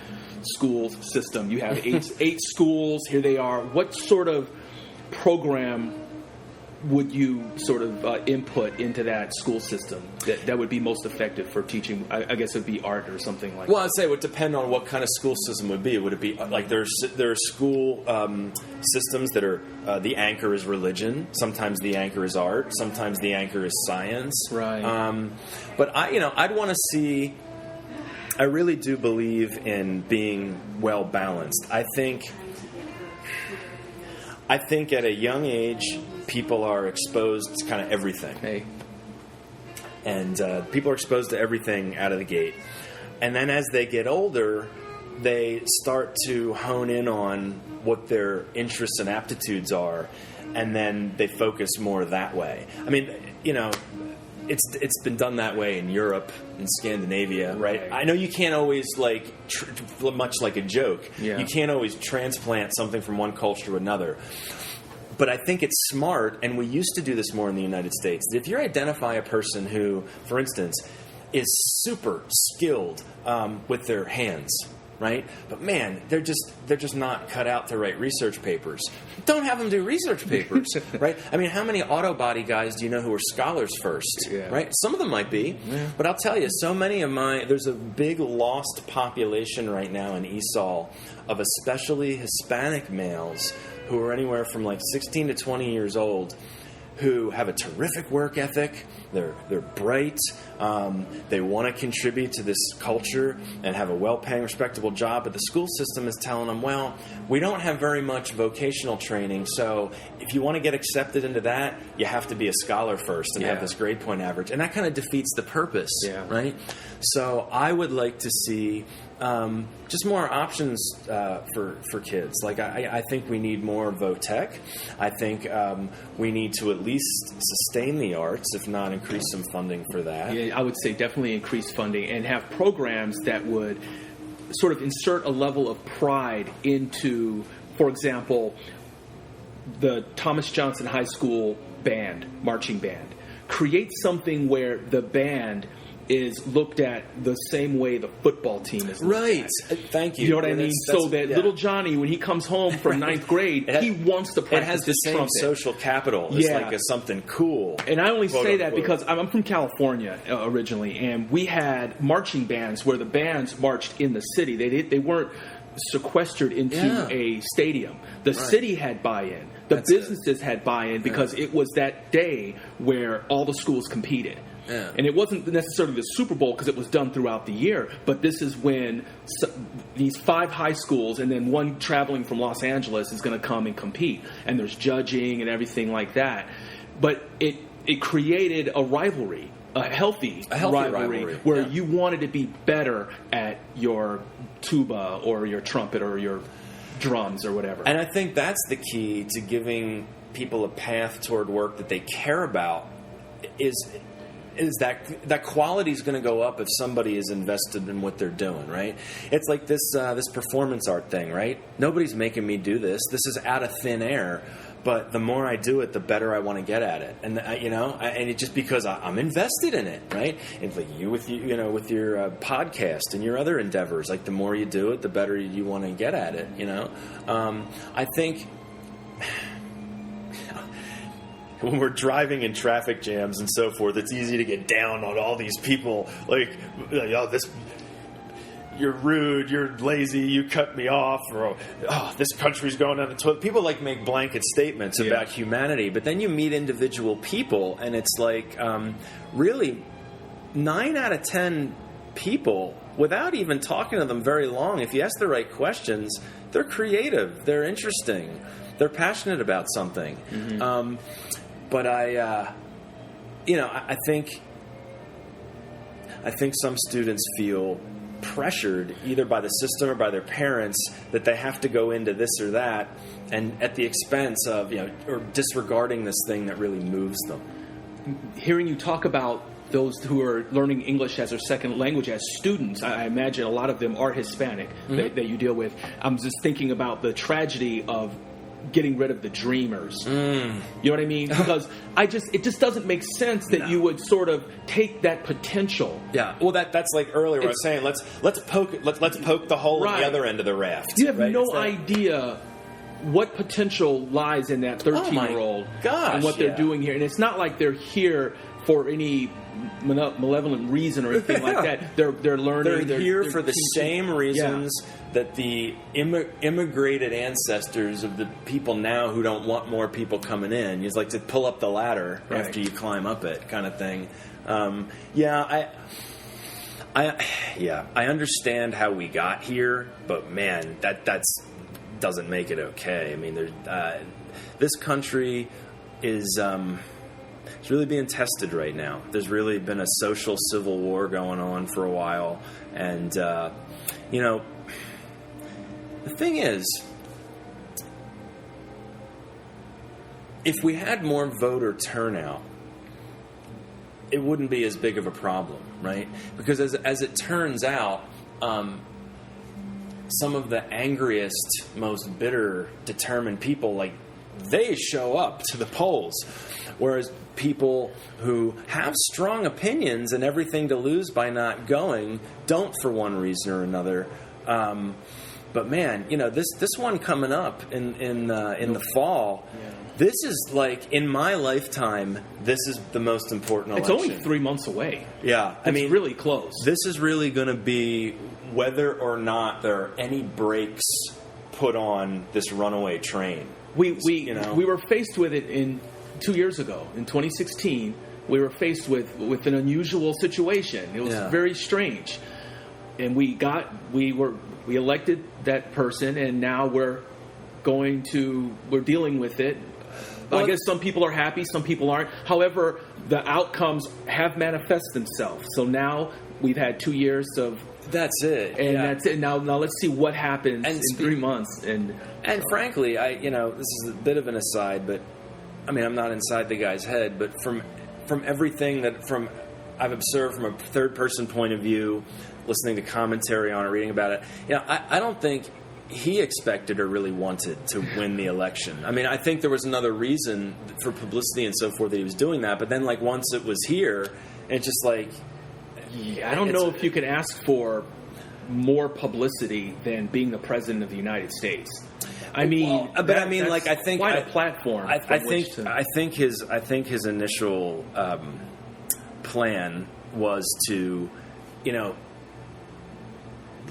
school system. You have eight schools. Here they are. What sort of program would you sort of input into that school system that would be most effective for teaching? I guess it would be art or something like that. Well, I'd say it would depend on what kind of school system it would be. Would it be like there are school systems that are the anchor is religion. Sometimes the anchor is art. Sometimes the anchor is science. Right. But I'd want to see. I really do believe in being well balanced. I think at a young age, people are exposed to kind of everything. Hey. And people are exposed to everything out of the gate. And then as they get older, they start to hone in on what their interests and aptitudes are, and then they focus more that way. I mean, it's been done that way in Europe, in Scandinavia, right? I know you can't always, much like a joke, you can't always transplant something from one culture to another. But I think it's smart, and we used to do this more in the United States. If you identify a person who, for instance, is super skilled with their hands, right? But man, they're just not cut out to write research papers. Don't have them do research papers, right? I mean, how many auto body guys do you know who are scholars first, right? Some of them might be, but I'll tell you, so many of there's a big lost population right now in ESOL of especially Hispanic males who are anywhere from 16 to 20 years old who have a terrific work ethic. They're bright. They want to contribute to this culture and have a well-paying, respectable job. But the school system is telling them, well, we don't have very much vocational training, so if you want to get accepted into that, you have to be a scholar first and have this grade point average. And that kind of defeats the purpose, right? So I would like to see just more options for kids. Like I think we need more VOTEC. I think we need to at least sustain the arts, if not increase some funding for that. Yeah, I would say definitely increase funding and have programs that would sort of insert a level of pride into, for example, the Thomas Johnson High School band, marching band. Create something where the band is looked at the same way the football team is looked at. Thank you. You know what I mean? So that little Johnny, when he comes home from ninth grade, he wants to practice It has the same trumpet. social capital. It's like something cool. And I only say that unquote. because I'm from California originally, and we had marching bands where the bands marched in the city. They weren't sequestered into a stadium. The city had buy-in. The businesses had buy-in because it was that day where all the schools competed. Yeah. And it wasn't necessarily the Super Bowl because it was done throughout the year, but this is when these 5 high schools and then one traveling from Los Angeles is going to come and compete. And there's judging and everything like that. But it created a rivalry, a healthy rivalry where you wanted to be better at your tuba or your trumpet or your drums or whatever. And I think that's the key to giving people a path toward work that they care about is that quality is going to go up if somebody is invested in what they're doing, right? It's like this performance art thing, right? Nobody's making me do this. This is out of thin air. But the more I do it, the better I want to get at it, and and it's just because I'm invested in it, right? And like with your podcast and your other endeavors, like the more you do it, the better you want to get at it. I think when we're driving in traffic jams and so forth, it's easy to get down on all these people, like, oh, you're rude, you're lazy, you cut me off, or this country's going down the toilet. People make blanket statements about humanity, but then you meet individual people, and it's like, really, 9 out of 10 people, without even talking to them very long, if you ask the right questions, they're creative, they're interesting, they're passionate about something. Mm-hmm. But I think some students feel pressured either by the system or by their parents that they have to go into this or that, and at the expense of or disregarding this thing that really moves them. Hearing you talk about those who are learning English as their second language as students, I imagine a lot of them are Hispanic that you deal with. I'm just thinking about the tragedy of getting rid of the dreamers. You know what I mean? Because it just doesn't make sense that you would sort of take that potential. Yeah. Well, that's like earlier I was saying, let's poke the hole at the other end of the raft. You have no idea what potential lies in that 13-year-old and what they're doing here. And it's not like they're here for any malevolent reason or anything like that. They're learning. They're here for the same reasons that the immigrated ancestors of the people now who don't want more people coming in. It's like to pull up the ladder after you climb up it, kind of thing. I understand how we got here, but man, that's doesn't make it okay. I mean, this country is. It's really being tested right now. There's really been a social civil war going on for a while. And, the thing is, if we had more voter turnout, it wouldn't be as big of a problem, right? Because as it turns out, some of the angriest, most bitter, determined people, they show up to the polls. Whereas people who have strong opinions and everything to lose by not going don't for one reason or another. But man, this one coming up in the fall. Yeah. This is in my lifetime. This is the most important election. It's only 3 months away. Yeah, it's really close. This is really going to be whether or not there are any brakes put on this runaway train. We were faced with it in 2 years ago, in 2016, we were faced with an unusual situation. It was very strange. And we elected that person, and now we're dealing with it. Well, I guess some people are happy, some people aren't. However, the outcomes have manifested themselves. So now we've had 2 years of... That's it. And that's it. Now let's see what happens in 3 months. And frankly, this is a bit of an aside, but I mean, I'm not inside the guy's head, but from everything I've observed from a third-person point of view, listening to commentary on it, reading about it, I don't think he expected or really wanted to win the election. I mean, I think there was another reason for publicity and so forth that he was doing that, but then, like, once it was here, it's just like... Yeah, I don't know if you can ask for more publicity than being the president of the United States. I mean, I think quite a platform. I think his initial plan was to,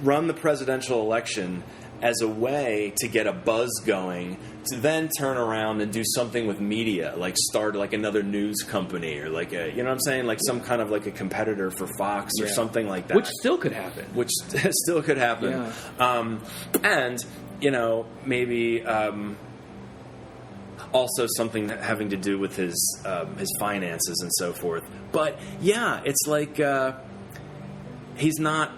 run the presidential election as a way to get a buzz going, to then turn around and do something with media, like start like another news company or like a, what I'm saying, like some kind of like a competitor for Fox or something like that. Which still could happen. Yeah. And, maybe also something having to do with his finances and so forth. But yeah, it's like he's not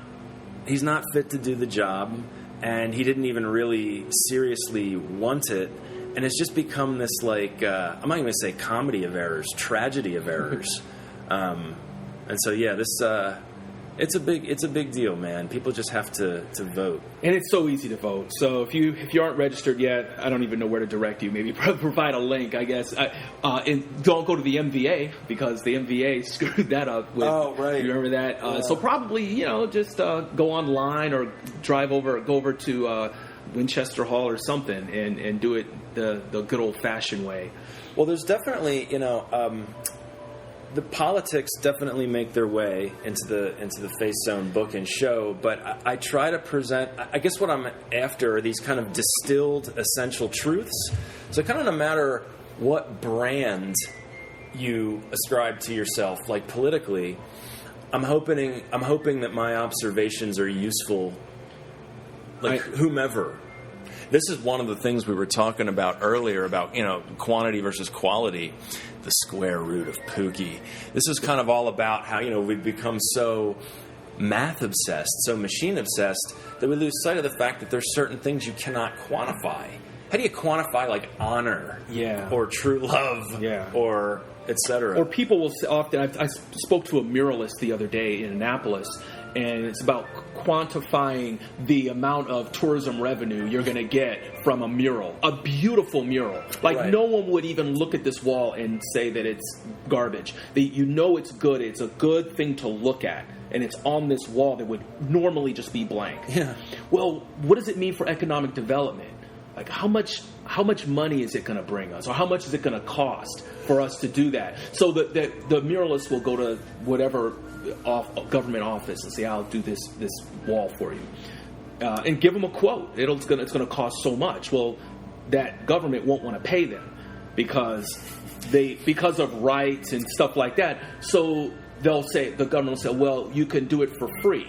fit to do the job. And he didn't even really seriously want it. And it's just become this, like, I'm not even going to say comedy of errors, tragedy of errors. And so, yeah, this it's a big deal, man. People just have to vote. And it's so easy to vote. So if you aren't registered yet, I don't even know where to direct you. Maybe provide a link, I guess. And don't go to the MVA, because the MVA screwed that up. Oh, right. You remember that? So probably, just go online or go over to Winchester Hall or something and do it the good old-fashioned way. Well, there's definitely, the politics definitely make their way into the Face Zone book and show, but I try to present, I guess what I'm after are these kind of distilled essential truths. So kind of no matter what brand you ascribe to yourself, like politically, I'm hoping that my observations are useful, like whomever. This is one of the things we were talking about earlier about, quantity versus quality, the square root of Pookie. This is kind of all about how, we've become so math obsessed, so machine obsessed, that we lose sight of the fact that there's certain things you cannot quantify. How do you quantify, like, honor? Yeah. Or true love? Yeah. Or et cetera? Or people will often... I spoke to a muralist the other day in Annapolis, and it's about quantifying the amount of tourism revenue you're going to get from a mural, a beautiful mural. Like, no one would even look at this wall and say that it's garbage. It's good. It's a good thing to look at, and it's on this wall that would normally just be blank. Yeah. Well, what does it mean for economic development? Like, how much money is it going to bring us, or how much is it going to cost for us to do that? So the muralist will go to whatever government office and say, "I'll do this wall for you," and give them a quote. It's going to cost so much. Well, that government won't want to pay them because of rights and stuff like that. So the government will say, "Well, you can do it for free."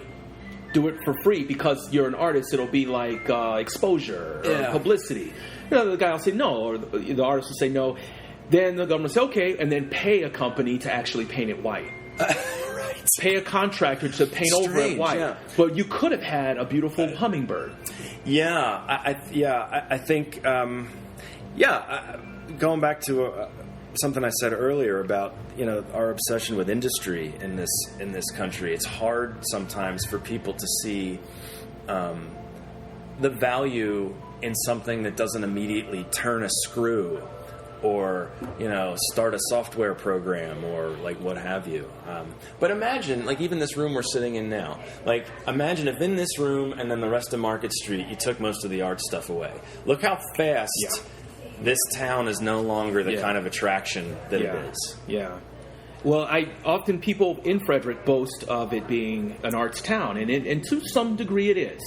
Do it for free because you're an artist. It'll be like exposure or publicity. The guy will say no, or the artist will say no. Then the government will say okay, and then pay a company to actually paint it white. Right. Pay a contractor to paint over it white. Yeah. But you could have had a beautiful hummingbird. Yeah, I think. Going back to something I said earlier about our obsession with industry in this country. It's hard sometimes for people to see the value in something that doesn't immediately turn a screw or start a software program or like what have you. But imagine, like, even this room we're sitting in now. Like, imagine if in this room and then the rest of Market Street you took most of the art stuff away. Look how fast. Yeah. This town is no longer the kind of attraction that it is. Yeah. Well, often people in Frederick boast of it being an arts town, and to some degree it is.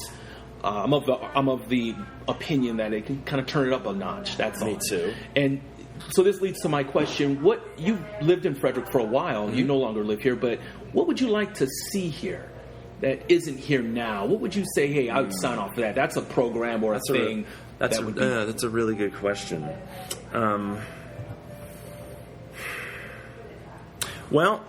I'm of the opinion that it can kind of turn it up a notch. That's me too. And So this leads to my question. You lived in Frederick for a while. You no longer live here, but what would you like to see here that isn't here now? What would you say, hey, I would sign off for that? That's a program or a thing. That's a really good question. Well,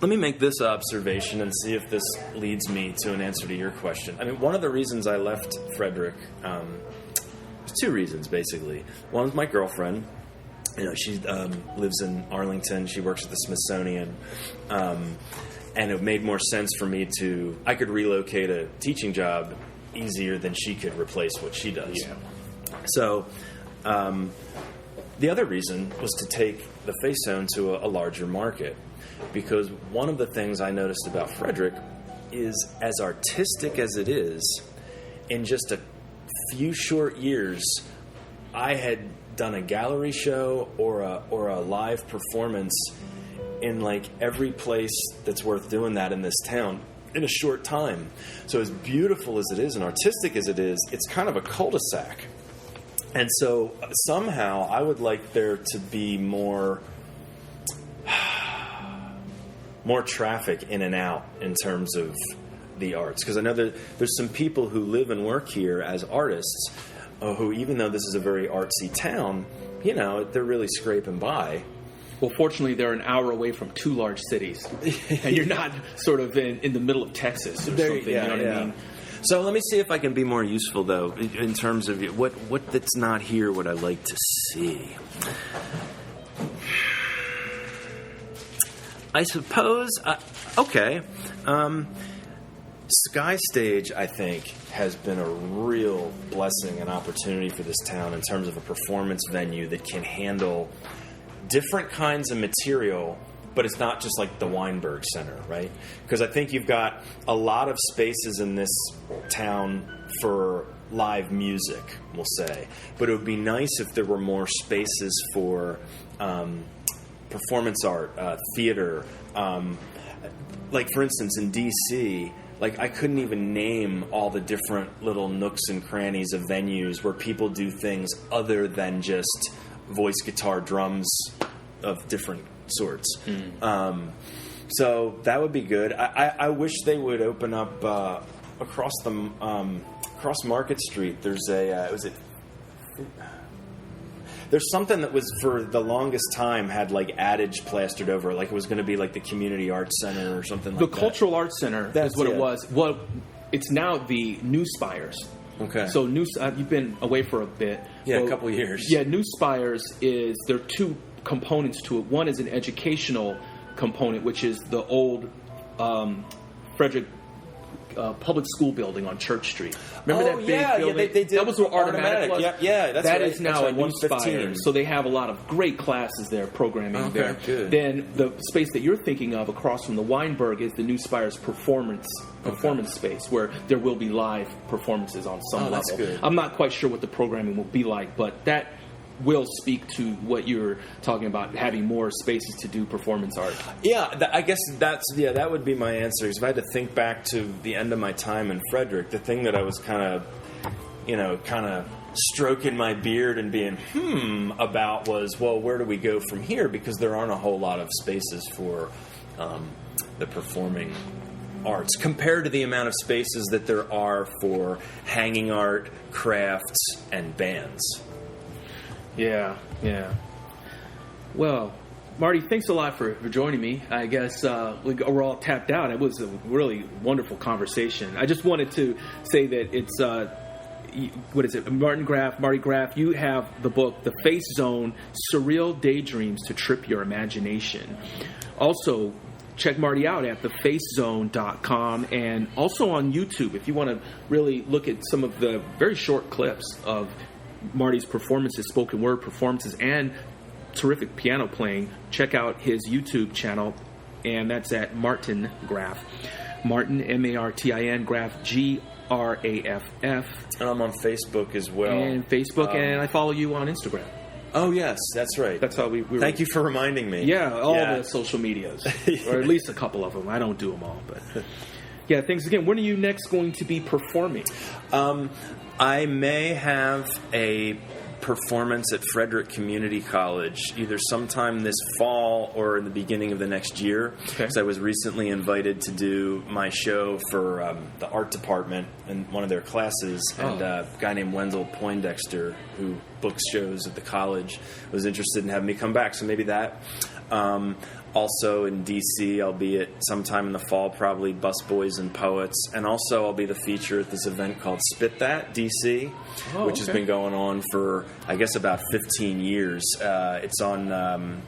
let me make this observation and see if this leads me to an answer to your question. I mean, one of the reasons I left Frederick, there's two reasons, basically. One is my girlfriend. You know, she lives in Arlington. She works at the Smithsonian. And it made more sense for me I could relocate a teaching job easier than she could replace what she does. Yeah. So, the other reason was to take the Face Zone to a larger market. Because one of the things I noticed about Frederick is, as artistic as it is, in just a few short years, I had done a gallery show or a live performance in like every place that's worth doing that in this town in a short time. So as beautiful as it is and artistic as it is, it's kind of a cul-de-sac. And so somehow I would like there to be more traffic in and out in terms of the arts. Because I know there's some people who live and work here as artists who, even though this is a very artsy town, you know, they're really scraping by. Well, fortunately, they're an hour away from two large cities. And you're not sort of in the middle of Texas or something, you know what I mean? So let me see if I can be more useful, though, in terms of what that's not here, what I like to see. I suppose, Sky Stage, I think, has been a real blessing and opportunity for this town in terms of a performance venue that can handle different kinds of material, but it's not just like the Weinberg Center, right? Because I think you've got a lot of spaces in this town for live music, we'll say. But it would be nice if there were more spaces for performance art, theater. Like, for instance, in D.C., like, I couldn't even name all the different little nooks and crannies of venues where people do things other than just voice, guitar, drums of different sorts. So that would be good. I wish they would open up across Market Street. There's there's something that was, for the longest time, had like adage plastered over it, like it was going to be like the Community Arts Center or something like that. The Cultural Arts Center is what it was. Well, it's now the New Spires. Okay. So you've been away for a bit. Yeah, a couple of years. Yeah, New Spires there are two components to it. One is an educational component, which is the old Frederick public school building on Church Street. Remember that big building? Yeah, they did. That was where Automatic was. Yeah, that's that right. is now a New Spire. So they have a lot of great classes there, programming there. Good. Then the space that you're thinking of across from the Weinberg is the New Spire's performance space, where there will be live performances on some level. That's good. I'm not quite sure what the programming will be like, but that will speak to what you're talking about, having more spaces to do performance art. Yeah, I guess that would be my answer. If I had to think back to the end of my time in Frederick, the thing that I was kind of stroking my beard and being about was, well, where do we go from here? Because there aren't a whole lot of spaces for the performing arts compared to the amount of spaces that there are for hanging art, crafts, and bands. Yeah. Well, Marty, thanks a lot for joining me. I guess we're all tapped out. It was a really wonderful conversation. I just wanted to say that it's, what is it, Martin Graff, you have the book, The Face Zone, Surreal Daydreams to Trip Your Imagination. Also, check Marty out at thefacezone.com and also on YouTube if you want to really look at some of the very short clips of Marty's performances, spoken word performances, and terrific piano playing. Check out his YouTube channel, and that's at Martin Graff. Martin, Martin, Graff, Graff. And I'm on Facebook as well. And and I follow you on Instagram. Oh, yes, that's right. That's how we Thank you for reminding me. Yeah, all the social medias, or at least a couple of them. I don't do them all, but yeah, thanks again. When are you next going to be performing? I may have a performance at Frederick Community College either sometime this fall or in the beginning of the next year. Because I was recently invited to do my show for the art department in one of their classes, and a guy named Wendell Poindexter, who books shows at the college, was interested in having me come back. So maybe that. Also in D.C., I'll be at sometime in the fall, probably Busboys and Poets. And also I'll be the feature at this event called Spit That, D.C., which has been going on for, I guess, about 15 years. It's on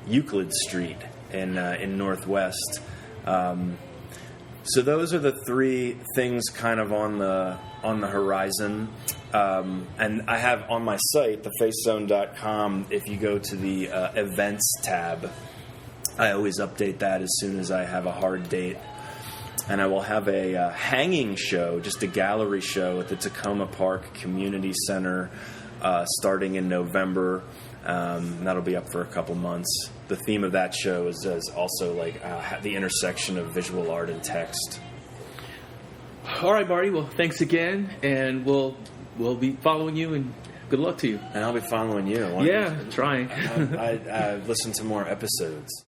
Euclid Street in Northwest. So those are the three things kind of on the horizon. And I have on my site, thefacezone.com, if you go to the events tab, I always update that as soon as I have a hard date. And I will have a hanging show, just a gallery show at the Tacoma Park Community Center starting in November. And that'll be up for a couple months. The theme of that show is also like the intersection of visual art and text. All right, Marty. Well, thanks again, and we'll be following you, and good luck to you. And I'll be following you. Yeah, trying. I listen to more episodes.